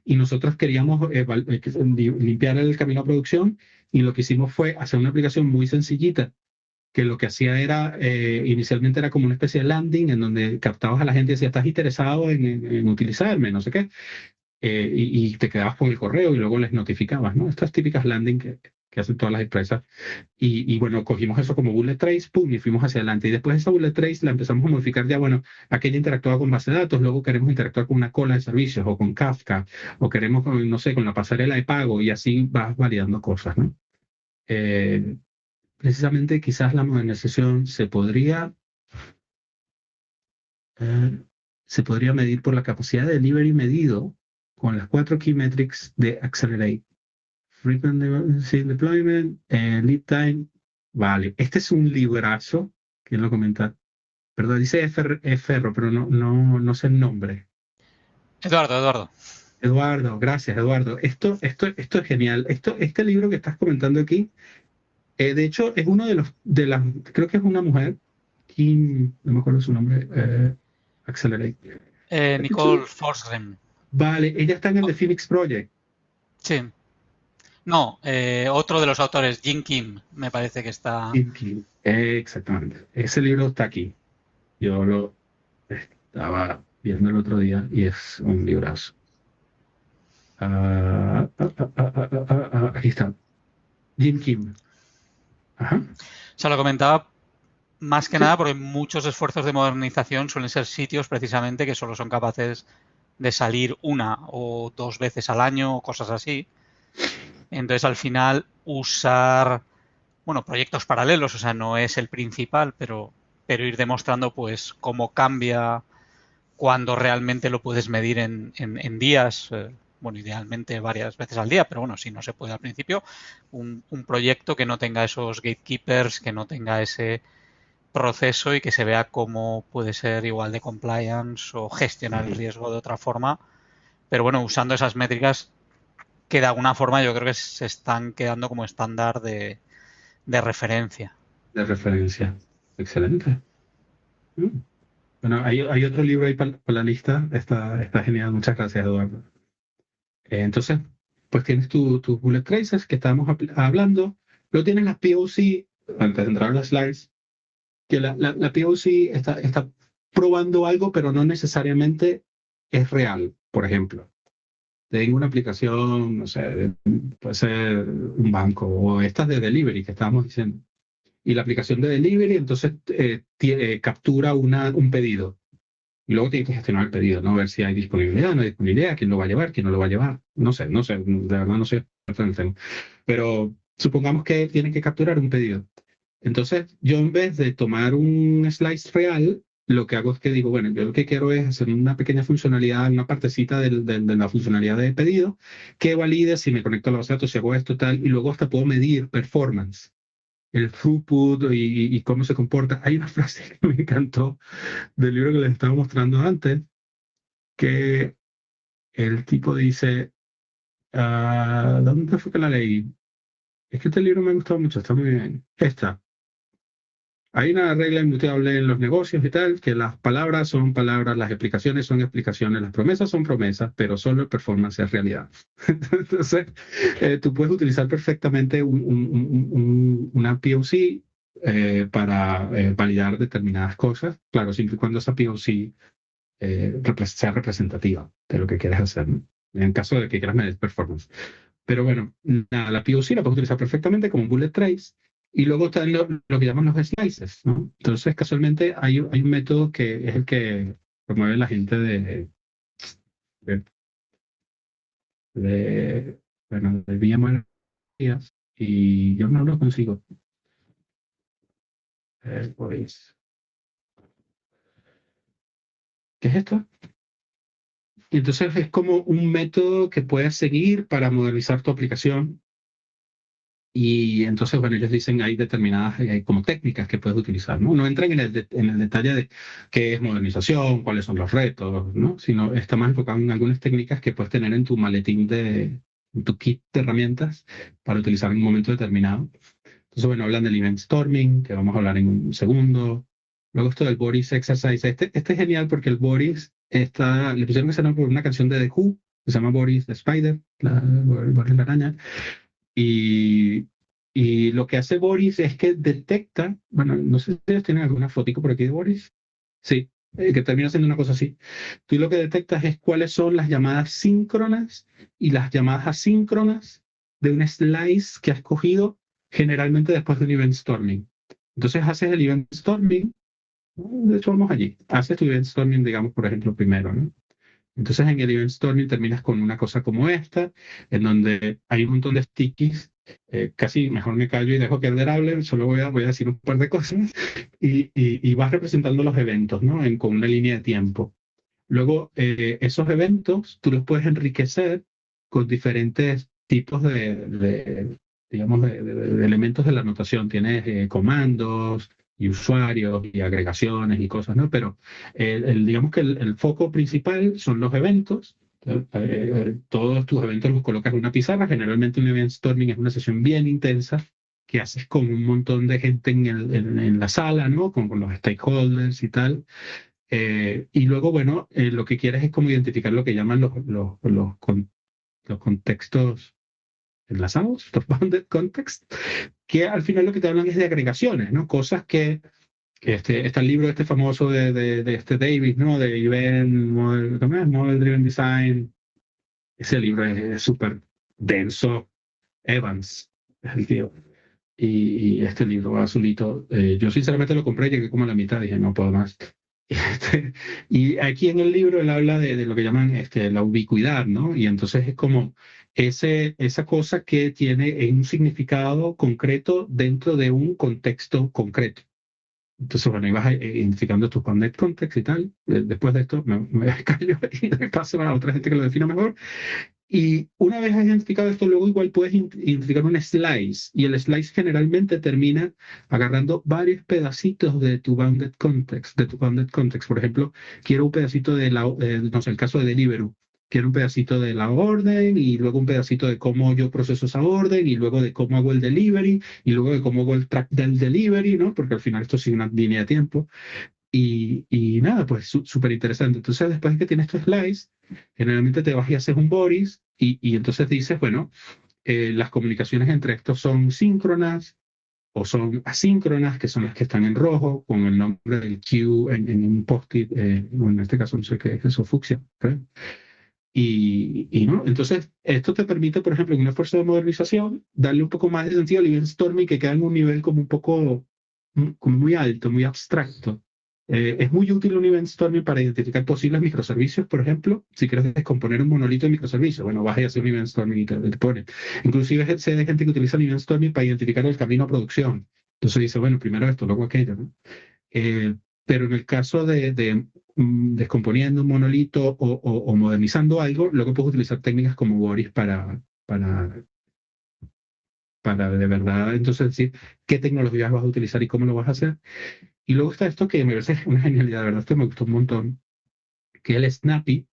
Speaker 1: Y nosotros queríamos limpiar el camino a producción, y lo que hicimos fue hacer una aplicación muy sencillita que lo que hacía era, inicialmente era como una especie de landing en donde captabas a la gente y decía, ¿estás interesado en utilizarme? No sé qué. Y te quedabas con el correo y luego les notificabas, ¿no? Estas típicas landing que hacen todas las empresas. Y bueno, cogimos eso como bullet trace, pum, y fuimos hacia adelante. Y después de esa bullet trace la empezamos a modificar ya, bueno, aquella interactuaba con base de datos, luego queremos interactuar con una cola de servicios o con Kafka, o queremos, no sé, con la pasarela de pago, y así vas validando cosas, ¿no? Eh, Precisamente quizás la modernización eh, se podría medir por la capacidad de delivery medido con las 4 key metrics de Accelerate. Frequent deployment, lead time. Vale, este es un librazo. ¿Quién lo comenta? Perdón, dice Ferro, pero no sé el nombre.
Speaker 5: Eduardo.
Speaker 1: Eduardo, gracias, Eduardo. Esto es genial. Este libro que estás comentando aquí, de hecho, es uno creo que es una mujer, Kim, no me acuerdo su nombre, Accelerate.
Speaker 5: Nicole Forsgren.
Speaker 1: Vale, ella está en el The Phoenix Project.
Speaker 5: Sí. No, otro de los autores, Jin Kim, me parece que está.
Speaker 1: Kim, exactamente. Ese libro está aquí. Yo lo estaba viendo el otro día y es un librazo. Aquí está. Jim Kim. Ajá.
Speaker 5: O sea, lo comentaba más que nada porque muchos esfuerzos de modernización suelen ser sitios precisamente que solo son capaces de salir una o dos veces al año o cosas así. Entonces, al final, usar, bueno, proyectos paralelos, o sea, no es el principal, pero ir demostrando pues cómo cambia cuando realmente lo puedes medir en días, bueno, idealmente varias veces al día, pero bueno, si no se puede al principio, un proyecto que no tenga esos gatekeepers, que no tenga ese proceso y que se vea cómo puede ser igual de compliance o gestionar el riesgo de otra forma. Pero bueno, usando esas métricas que de alguna forma yo creo que se están quedando como estándar de referencia.
Speaker 1: De referencia. Excelente. Mm. Bueno, hay otro libro ahí para la lista. Está genial. Muchas gracias, Eduardo. Entonces, pues tienes tus bullet traces que estábamos hablando. Luego tienes las POC, antes de entrar a las slides, que la POC está probando algo, pero no necesariamente es real. Por ejemplo, tengo una aplicación, no sé, puede ser un banco o estas de delivery que estábamos diciendo. Y la aplicación de delivery entonces captura un pedido. Y luego tiene que gestionar el pedido, ¿no? Ver si hay disponibilidad, no hay disponibilidad, quién lo va a llevar, quién no lo va a llevar. No sé, de verdad no sé experto en el tema. Pero supongamos que tiene que capturar un pedido. Entonces, yo en vez de tomar un slice real, lo que hago es que digo, bueno, yo lo que quiero es hacer una pequeña funcionalidad, una partecita de la funcionalidad de pedido que valide si me conecto a la base de datos, si hago esto, tal, y luego hasta puedo medir performance, el throughput y cómo se comporta. Hay una frase que me encantó del libro que les estaba mostrando antes, que el tipo dice, ¿dónde fue que la leí? Es que este libro me ha gustado mucho, está muy bien. Esta. Hay una regla inmutable en los negocios y tal, que las palabras son palabras, las explicaciones son explicaciones, las promesas son promesas, pero solo el performance es realidad. Entonces, tú puedes utilizar perfectamente una POC para validar determinadas cosas, claro, siempre y cuando esa POC sea representativa de lo que quieres hacer, ¿no? En caso de que quieras medir performance. Pero bueno, nada, la POC la puedes utilizar perfectamente como un bullet trace. Y luego están lo que llaman los slices, ¿no? Entonces, casualmente, hay un método que es el que promueve la gente de, bueno, de VMware, y yo no lo consigo. Pues, ¿qué es esto? Y entonces es como un método que puedes seguir para modernizar tu aplicación. Y entonces, bueno, ellos dicen hay determinadas hay como técnicas que puedes utilizar, ¿no? No entran en el detalle de qué es modernización, cuáles son los retos, ¿no? Sino está más enfocado en algunas técnicas que puedes tener en tu maletín en tu kit de herramientas para utilizar en un momento determinado. Entonces, bueno, hablan del event storming, que vamos a hablar en un segundo. Luego esto del Boris Exercise. Este es genial porque el Boris le pusieron ese nombre por una canción de The Who, que se llama Boris the Spider, Boris la araña. Y, y lo que hace Boris es que detecta, bueno, no sé si ustedes tienen alguna fotico por aquí de Boris. Sí, que termina siendo una cosa así. Tú lo que detectas es cuáles son las llamadas síncronas y las llamadas asíncronas de un slice que has cogido generalmente después de un event storming. Entonces haces el event storming, ¿no? De hecho vamos allí. Haces tu event storming, digamos, por ejemplo, primero, ¿no? Entonces en el event storming terminas con una cosa como esta, en donde hay un montón de stickies. Casi mejor me callo y dejo que el hable, solo voy a decir un par de cosas y vas representando los eventos, ¿no? Con una línea de tiempo. Luego, esos eventos tú los puedes enriquecer con diferentes tipos digamos, de elementos de la notación. Tienes comandos y usuarios y agregaciones y cosas, ¿no? Pero digamos que el foco principal son los eventos. Todos tus eventos los colocas en una pizarra. Generalmente un event storming es una sesión bien intensa que haces con un montón de gente en la sala, ¿no? Con los stakeholders y tal. Y luego, bueno, lo que quieres es como identificar lo que llaman los contextos enlazados, los bounded context, que al final lo que te hablan es de agregaciones, ¿no? Cosas que está el libro este famoso de este Davis, ¿no? De Event Model, ¿cómo es? Model Driven Design. Ese libro es súper denso. Evans, es el tío. y este libro azulito, yo sinceramente lo compré, llegué como a la mitad, dije, no puedo más. Y aquí en el libro él habla de lo que llaman la ubicuidad, ¿no? Y entonces es como esa cosa que tiene un significado concreto dentro de un contexto concreto. Entonces, bueno, ibas identificando tu context y tal. Después de esto me callo y le paso a otra gente que lo defina mejor. Y una vez has identificado esto, luego igual puedes identificar un slice. Y el slice generalmente termina agarrando varios pedacitos de tu bounded context, de tu bounded context. Por ejemplo, quiero un pedacito de no sé, el caso de Deliveroo. Quiero un pedacito de la orden y luego un pedacito de cómo yo proceso esa orden y luego de cómo hago el delivery y luego de cómo hago el track del delivery, ¿no? Porque al final esto sigue una línea de tiempo. Y nada, pues súper interesante. Entonces, después de que tienes tu slice, generalmente te vas y haces un Boris y entonces dices, bueno, las comunicaciones entre estos son síncronas o son asíncronas, que son las que están en rojo, con el nombre del queue en un post-it, o en este caso no sé qué es eso, fucsia, creo. No, entonces esto te permite, por ejemplo, en un esfuerzo de modernización, darle un poco más de sentido al event storming que queda en un nivel como un poco, como muy alto, muy abstracto. Es muy útil un event storming para identificar posibles microservicios, por ejemplo, si quieres descomponer un monolito de microservicios, bueno, vas a hacer un event storming y te pone. Inclusive sé de gente que utiliza el event storming para identificar el camino a producción. Entonces dice, bueno, primero esto, luego aquello, ¿no? Eh, pero en el caso de descomponiendo un monolito o modernizando algo, luego puedes utilizar técnicas como Boris para de verdad entonces decir qué tecnologías vas a utilizar y cómo lo vas a hacer. Y luego está esto que me parece una genialidad, de verdad, esto me gustó un montón, que es el Snappy,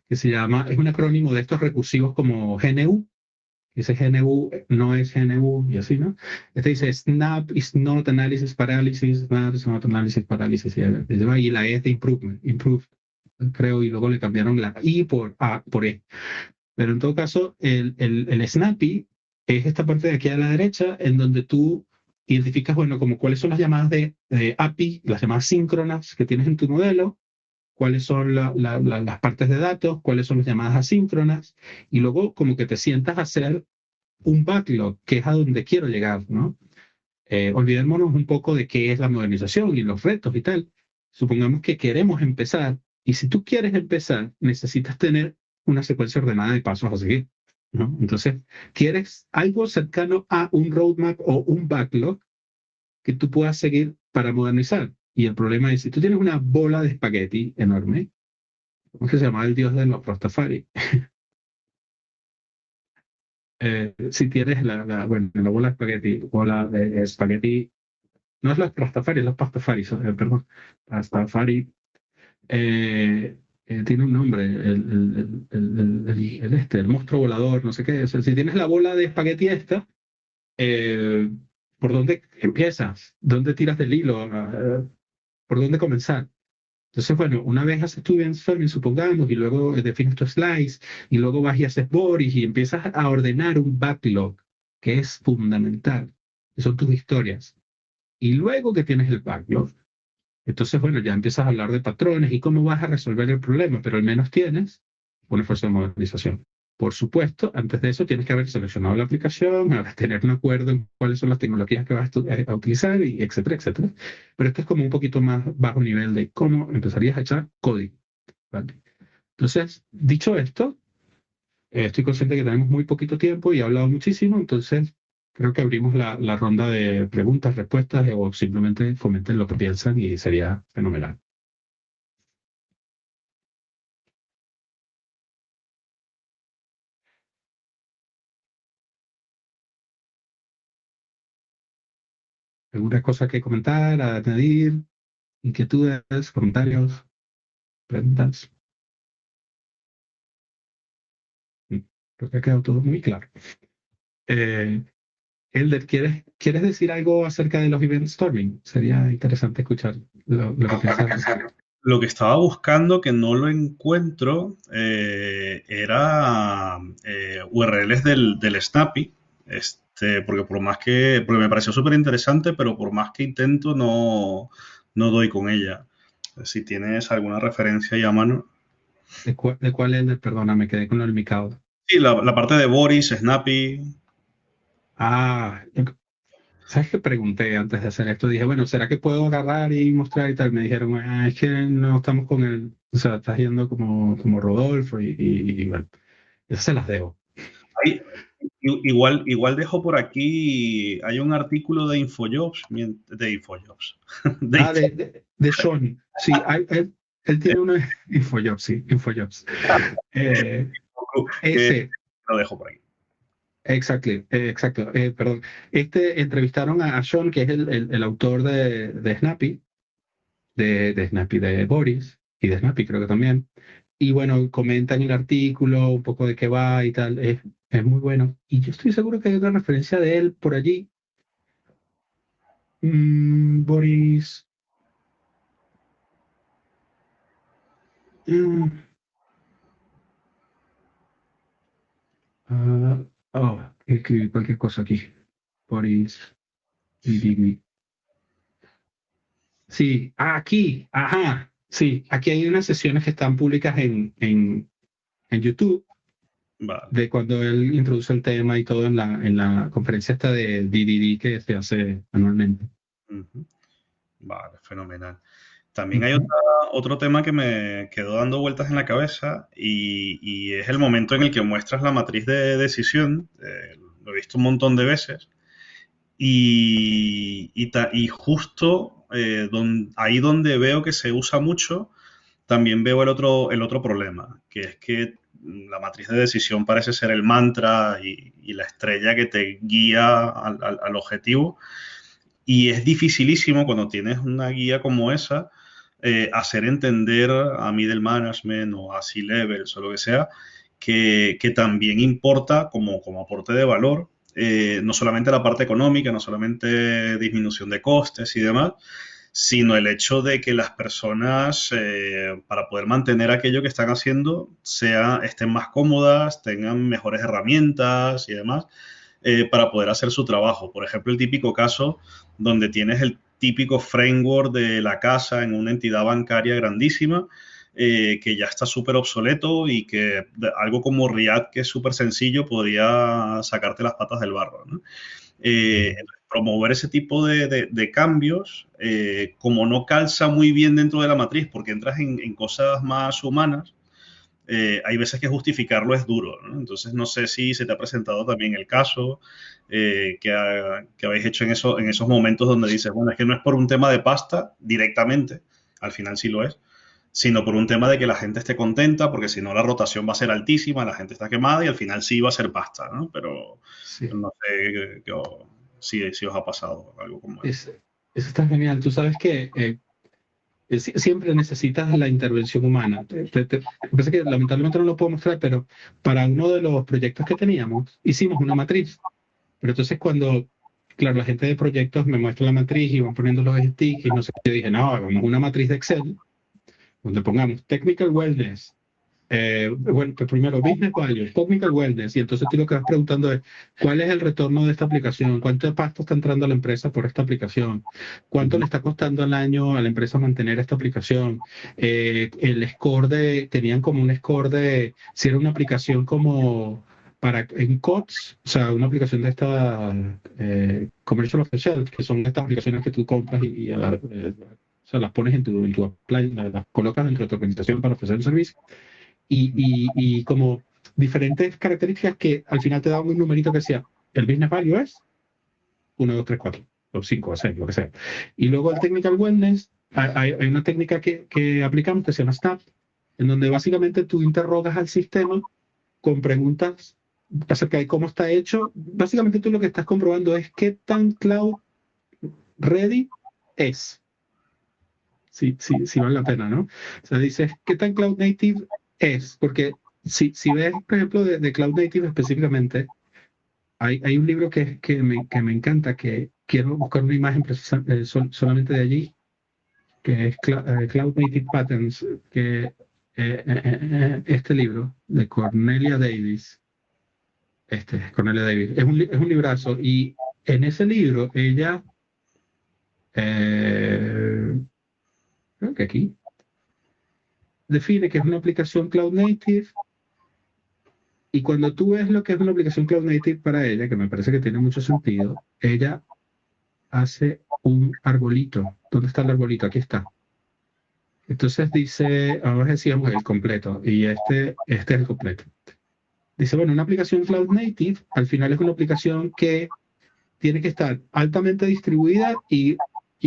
Speaker 1: que se llama, es un acrónimo de estos recursivos como GNU. Ese GNU no es GNU y así, ¿no? Este dice Snap is not analysis paralysis, Snap is not analysis paralysis, y la E es de improvement, improve, creo, y luego le cambiaron la I por A, por E. Pero en todo caso, el Snappy es esta parte de aquí a la derecha en donde tú identificas, bueno, como cuáles son las llamadas de API, las llamadas síncronas que tienes en tu modelo, cuáles son las partes de datos, cuáles son las llamadas asíncronas, y luego como que te sientas a hacer un backlog, que es a donde quiero llegar, ¿no? Olvidémonos un poco de qué es la modernización y los retos y tal. Supongamos que queremos empezar, y si tú quieres empezar, necesitas tener una secuencia ordenada de pasos a seguir, ¿no? Entonces, quieres algo cercano a un roadmap o un backlog que tú puedas seguir para modernizar. Y el problema es, si tú tienes una bola de espagueti enorme, ¿cómo es que se llama el dios de los Rastafari? Si tienes bueno, la bola de espagueti, no es los Rastafari, es los Pastafaris, perdón, Pastafari, tiene un nombre, el monstruo volador, no sé qué, o sea, si tienes la bola de espagueti esta, eh, ¿por dónde empiezas? ¿Dónde tiras del hilo? ¿Por dónde comenzar? Entonces, bueno, una vez haces tu brainstorming, supongamos, y luego defines tu slice, y luego vas y haces Boris, y empiezas a ordenar un backlog, que es fundamental, que son tus historias. Y luego que tienes el backlog, entonces, bueno, ya empiezas a hablar de patrones y cómo vas a resolver el problema, pero al menos tienes un esfuerzo de modernización. Por supuesto, antes de eso tienes que haber seleccionado la aplicación, tener un acuerdo en cuáles son las tecnologías que vas a utilizar, y etcétera, etcétera. Pero esto es como un poquito más bajo nivel de cómo empezarías a echar código, ¿vale? Entonces, dicho esto, estoy consciente que tenemos muy poquito tiempo y he hablado muchísimo, entonces creo que abrimos la ronda de preguntas, respuestas o simplemente comenten lo que piensan y sería fenomenal. ¿Alguna cosa que comentar, añadir, inquietudes, comentarios, preguntas? Mm, Creo que ha quedado todo muy claro. Eh, Elder, ¿quieres decir algo acerca de los event storming? Sería interesante escuchar lo que piensas.
Speaker 2: Lo que estaba buscando, que no lo encuentro, era URLs del Snappy, porque porque me pareció súper interesante, pero por más que intento no doy con ella. Si tienes alguna referencia ahí a mano.
Speaker 1: ¿De cuál Elder? Perdona, me quedé con el micado.
Speaker 2: Sí, la parte de Boris, Snappy.
Speaker 1: Ah, ¿Sabes qué pregunté antes de hacer esto? Dije, bueno, ¿será que puedo agarrar y mostrar y tal? Me dijeron, ah, es que no estamos con el, o sea, estás yendo como Rodolfo y bueno, eso se las debo.
Speaker 2: Ahí, igual dejo por aquí, hay un artículo de Infojobs, de Infojobs, de
Speaker 1: Ah, de Sean, sí, él tiene una Infojobs, sí, Infojobs.
Speaker 2: que
Speaker 1: Ese,
Speaker 2: lo dejo por aquí.
Speaker 1: exacto, perdón. Entrevistaron a Sean, que es el autor de Snappy, de Snappy, de Boris, y de Snappy creo que también. Y bueno, comentan el artículo, un poco de qué va y tal, es muy bueno. Y yo estoy seguro que hay otra referencia de él por allí. Boris... mm, escribí cualquier cosa aquí. Boris... Sí, aquí, ajá, sí, aquí hay unas sesiones que están públicas en YouTube
Speaker 2: Vale.
Speaker 1: de cuando él introduce el tema y todo en la conferencia esta de DDD que se hace anualmente.
Speaker 2: Ujú. Vale, fenomenal. También hay otro tema que me quedó dando vueltas en la cabeza y es el momento en el que muestras la matriz de decisión. Lo he visto un montón de veces y justo ahí donde veo que se usa mucho, también veo el otro problema, que es que la matriz de decisión parece ser el mantra y la estrella que te guía al objetivo. Y es dificilísimo cuando tienes una guía como esa, hacer entender a middle management o a C-levels o lo que sea, que también importa como aporte de valor, no solamente la parte económica, no solamente disminución de costes y demás, sino el hecho de que las personas, para poder mantener aquello que están haciendo, estén más cómodas, tengan mejores herramientas y demás, para poder hacer su trabajo. Por ejemplo, el típico caso donde tienes el típico framework de la casa en una entidad bancaria grandísima, que ya está súper obsoleto y que algo como React, que es súper sencillo, podría sacarte las patas del barro, ¿no? Promover ese tipo de cambios, como no calza muy bien dentro de la matriz, porque entras en cosas más humanas, hay veces que justificarlo es duro, ¿no? Entonces no sé si se te ha presentado también el caso, que habéis hecho en esos momentos donde dices, bueno, es que no es por un tema de pasta directamente, al final sí lo es, sino por un tema de que la gente esté contenta, porque si no la rotación va a ser altísima, la gente está quemada y al final sí va a ser pasta, ¿no? Pero
Speaker 1: Sí,
Speaker 2: no sé si os ha pasado algo como eso.
Speaker 1: eso está genial. Tú sabes que siempre necesitas la intervención humana. Me parece que lamentablemente no lo puedo mostrar, pero para uno de los proyectos que teníamos, hicimos una matriz. Pero entonces cuando, claro, la gente de proyectos me muestra la matriz y van poniendo los sticks y no sé, yo dije, no, hagamos una matriz de Excel donde pongamos technical wellness, bueno, pues primero business value, technical wellness, y entonces tú lo que vas preguntando es, ¿cuál es el retorno de esta aplicación? ¿Cuánto pasta está entrando a la empresa por esta aplicación? ¿Cuánto le está costando al año a la empresa mantener esta aplicación? El score tenían como un score si era una aplicación como en COTS, o sea, una aplicación de esta Commercial Off the Shelf, que son estas aplicaciones que tú compras o sea, las pones en tu appliance, las colocas dentro de tu organización para ofrecer el servicio y como diferentes características que al final te daban un numerito que decía, el business value es 1, 2, 3, 4, o 5, o 6, lo que sea. Y luego el technical wellness, hay una técnica que aplicamos que se llama SNAP, en donde básicamente tú interrogas al sistema con preguntas acerca de cómo está hecho. Básicamente tú lo que estás comprobando es qué tan cloud ready es. Sí vale la pena, ¿no? O sea, dices, ¿qué tan cloud native es? Porque si ves, por ejemplo, de cloud native específicamente, hay un libro que me encanta, que quiero buscar una imagen solamente de allí, que es Cloud Native Patterns, este libro de Cornelia Davis, Cornelia Davis, es un librazo, y en ese libro ella, eh, creo que aquí, define que es una aplicación cloud native. Y cuando tú ves lo que es una aplicación cloud native para ella, que me parece que tiene mucho sentido, ella hace un arbolito. ¿Dónde está el arbolito? Aquí está. Entonces dice, ahora decíamos el completo, y este es el completo. Dice, bueno, una aplicación Cloud Native al final es una aplicación que tiene que estar altamente distribuida y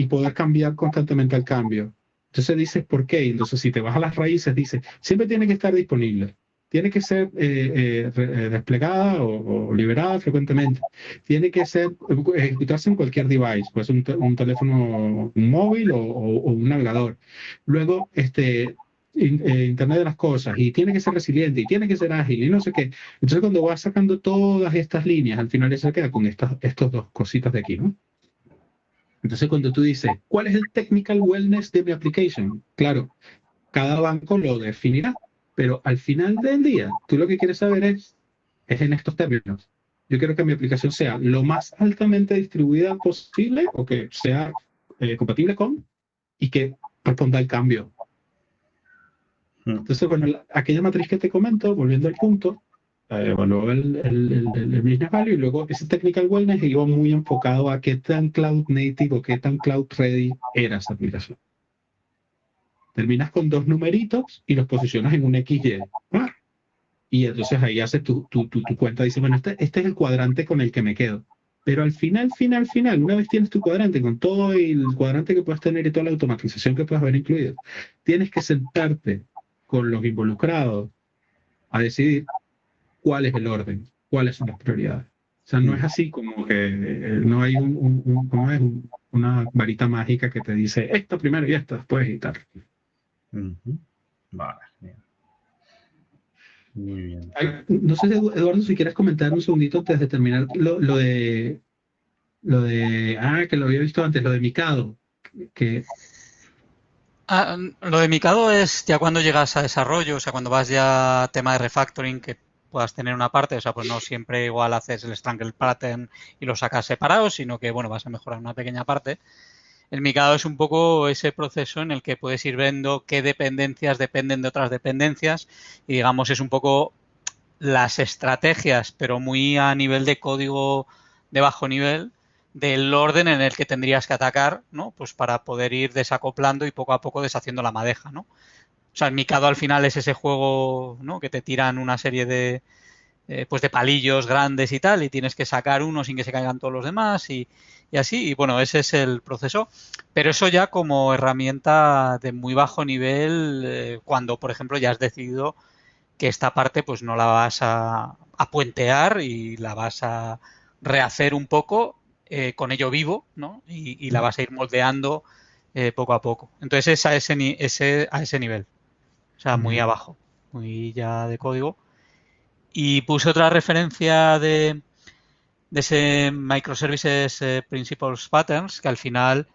Speaker 1: poder cambiar constantemente al cambio. Entonces dices, ¿por qué? Entonces, si te vas a las raíces, dice, siempre tiene que estar disponible. Tiene que ser desplegada o liberada frecuentemente. Tiene que ser ejecutarse en cualquier device, pues un teléfono un móvil o un navegador. Luego, Internet de las cosas, y tiene que ser resiliente, y tiene que ser ágil, y no sé qué. Entonces, cuando vas sacando todas estas líneas, al final se queda con estos dos cositas de aquí, ¿no? Entonces, cuando tú dices, ¿cuál es el technical wellness de mi application? Claro, cada banco lo definirá, pero al final del día, tú lo que quieres saber es en estos términos. Yo quiero que mi aplicación sea lo más altamente distribuida posible o que sea compatible con y que responda al cambio. Entonces, bueno, aquella matriz que te comento, volviendo al punto, evaluó el business value y luego ese technical wellness iba muy enfocado a qué tan cloud native o qué tan cloud ready era esa aplicación. Terminas con dos numeritos y los posicionas en un XY. ¿Ah? Y entonces ahí haces tu cuenta, dice, bueno, este es el cuadrante con el que me quedo. Pero al final, una vez tienes tu cuadrante con todo el cuadrante que puedes tener y toda la automatización que puedes haber incluido, tienes que sentarte con los involucrados a decidir cuál es el orden, cuáles son las prioridades. O sea, no es así como que no hay una varita mágica que te dice esto primero y esto después y tal.
Speaker 2: Vale, bien. Muy bien.
Speaker 1: No sé, Eduardo, si quieres comentar un segundito antes de terminar lo de que lo había visto antes, lo de Mikado, que
Speaker 5: Lo de Mikado es ya cuando llegas a desarrollo, o sea, cuando vas ya a tema de refactoring, que puedas tener una parte, o sea, pues no siempre igual haces el strangle pattern y lo sacas separado, sino que, bueno, vas a mejorar una pequeña parte. El Mikado es un poco ese proceso en el que puedes ir viendo qué dependencias dependen de otras dependencias y, digamos, es un poco las estrategias, pero muy a nivel de código de bajo nivel, del orden en el que tendrías que atacar, ¿no? Pues para poder ir desacoplando y poco a poco deshaciendo la madeja, ¿no? O sea, el Mikado al final es ese juego, ¿no? Que te tiran una serie de, pues de palillos grandes y tal, y tienes que sacar uno sin que se caigan todos los demás y así. Y bueno, ese es el proceso. Pero eso ya como herramienta de muy bajo nivel, cuando, por ejemplo, ya has decidido que esta parte pues no la vas a puentear y la vas a rehacer un poco con ello vivo, ¿no? Y la vas a ir moldeando poco a poco. Entonces es a ese nivel, o sea, muy abajo, muy ya de código. Y puse otra referencia de ese Microservices Principles Patterns, que al final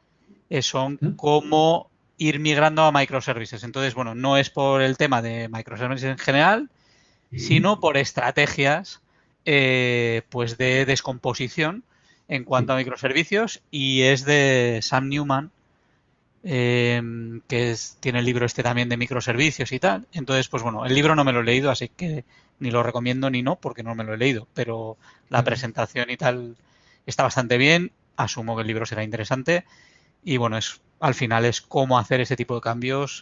Speaker 5: son cómo ir migrando a microservices. Entonces, bueno, no es por el tema de microservices en general, sino por estrategias pues de descomposición en cuanto a microservicios, y es de Sam Newman, que tiene el libro este también de microservicios y tal. Entonces, pues bueno, el libro no me lo he leído, así que ni lo recomiendo ni no, porque no me lo he leído, pero la presentación y tal está bastante bien, asumo que el libro será interesante y bueno, al final es cómo hacer ese tipo de cambios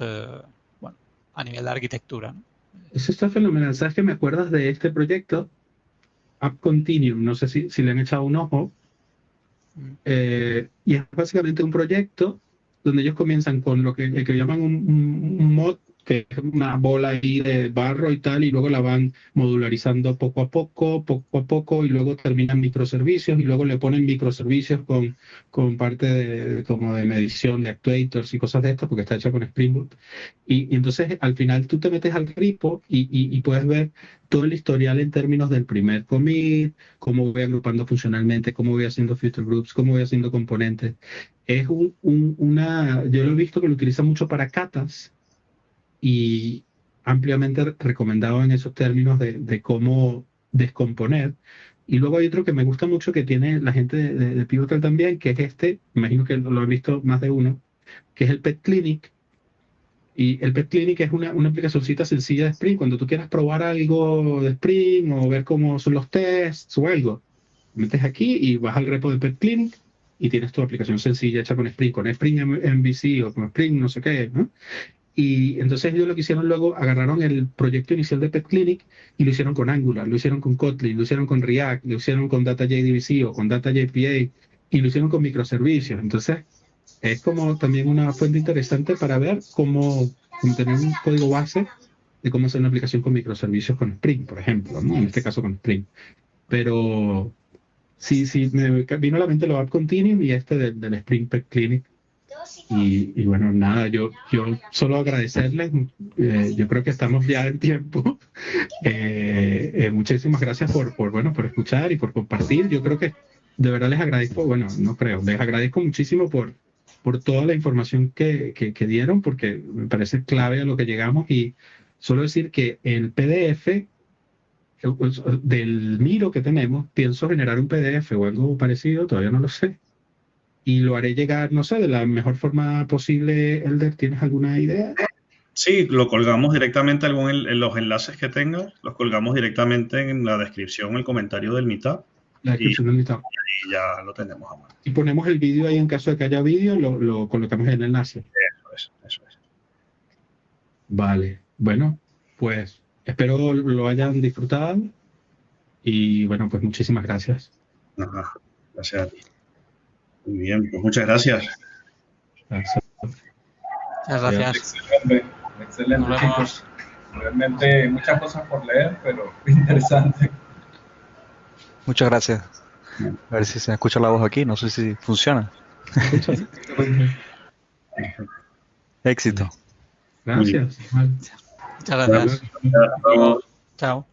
Speaker 5: bueno, a nivel de arquitectura, ¿no?
Speaker 1: eso está fenomenal. ¿Sabes que me acuerdas de este proyecto? App Continuum, no sé si le han echado un ojo. Y es básicamente un proyecto donde ellos comienzan con lo que llaman un mod, que es una bola ahí de barro y tal, y luego la van modularizando poco a poco, y luego terminan microservicios, y luego le ponen microservicios con parte como de medición de actuators y cosas de estas, porque está hecha con Spring Boot. Y entonces al final tú te metes al repo y puedes ver todo el historial en términos del primer commit, cómo voy agrupando funcionalmente, cómo voy haciendo feature groups, cómo voy haciendo componentes. Es yo lo he visto que lo utilizan mucho para catas y ampliamente recomendado en esos términos de cómo descomponer. Y luego hay otro que me gusta mucho que tiene la gente de Pivotal también, que es imagino que lo han visto más de uno, que es el Pet Clinic. Y el Pet Clinic es una aplicacióncita sencilla de Spring. Cuando tú quieras probar algo de Spring o ver cómo son los tests o algo, metes aquí y vas al repo de Pet Clinic y tienes tu aplicación sencilla hecha con Spring MVC o con Spring no sé qué, ¿no? Y entonces ellos lo que hicieron luego, agarraron el proyecto inicial de Pet Clinic y lo hicieron con Angular, lo hicieron con Kotlin, lo hicieron con React, lo hicieron con DataJDBC o con DataJPA y lo hicieron con microservicios. Entonces es como también una fuente interesante para ver cómo tener un código base de cómo hacer una aplicación con microservicios con Spring, por ejemplo, ¿no? En este caso con Spring. Pero sí, me vino a la mente lo App Continuum y del Spring Pet Clinic. Y bueno, nada, yo solo agradecerles. Yo creo que estamos ya en tiempo. Muchísimas gracias por escuchar y por compartir. Yo creo que de verdad les agradezco, bueno, no creo, les agradezco muchísimo por toda la información que dieron, porque me parece clave a lo que llegamos. Y solo decir que el PDF del Miro que tenemos, pienso generar un PDF o algo parecido, todavía no lo sé. Y lo haré llegar, no sé, de la mejor forma posible. Elder, ¿tienes alguna idea?
Speaker 2: Sí, lo colgamos directamente en los enlaces que tenga, los colgamos directamente en la descripción, el comentario del Meetup.
Speaker 1: La descripción del Meetup.
Speaker 2: Y ya lo tenemos a mano.
Speaker 1: Y ponemos el vídeo ahí en caso de que haya vídeo, lo colocamos en el enlace.
Speaker 2: Eso es.
Speaker 1: Vale, bueno, pues espero lo hayan disfrutado y bueno, pues muchísimas gracias.
Speaker 2: Ajá, gracias a ti. Muy bien, pues muchas gracias.
Speaker 1: Gracias.
Speaker 5: Muchas gracias.
Speaker 6: Excelente, chicos. Realmente muchas cosas por leer, pero interesante.
Speaker 7: Muchas gracias. A ver si se me escucha la voz aquí, no sé si funciona. Éxito.
Speaker 1: Gracias.
Speaker 5: Muchas gracias. Chao.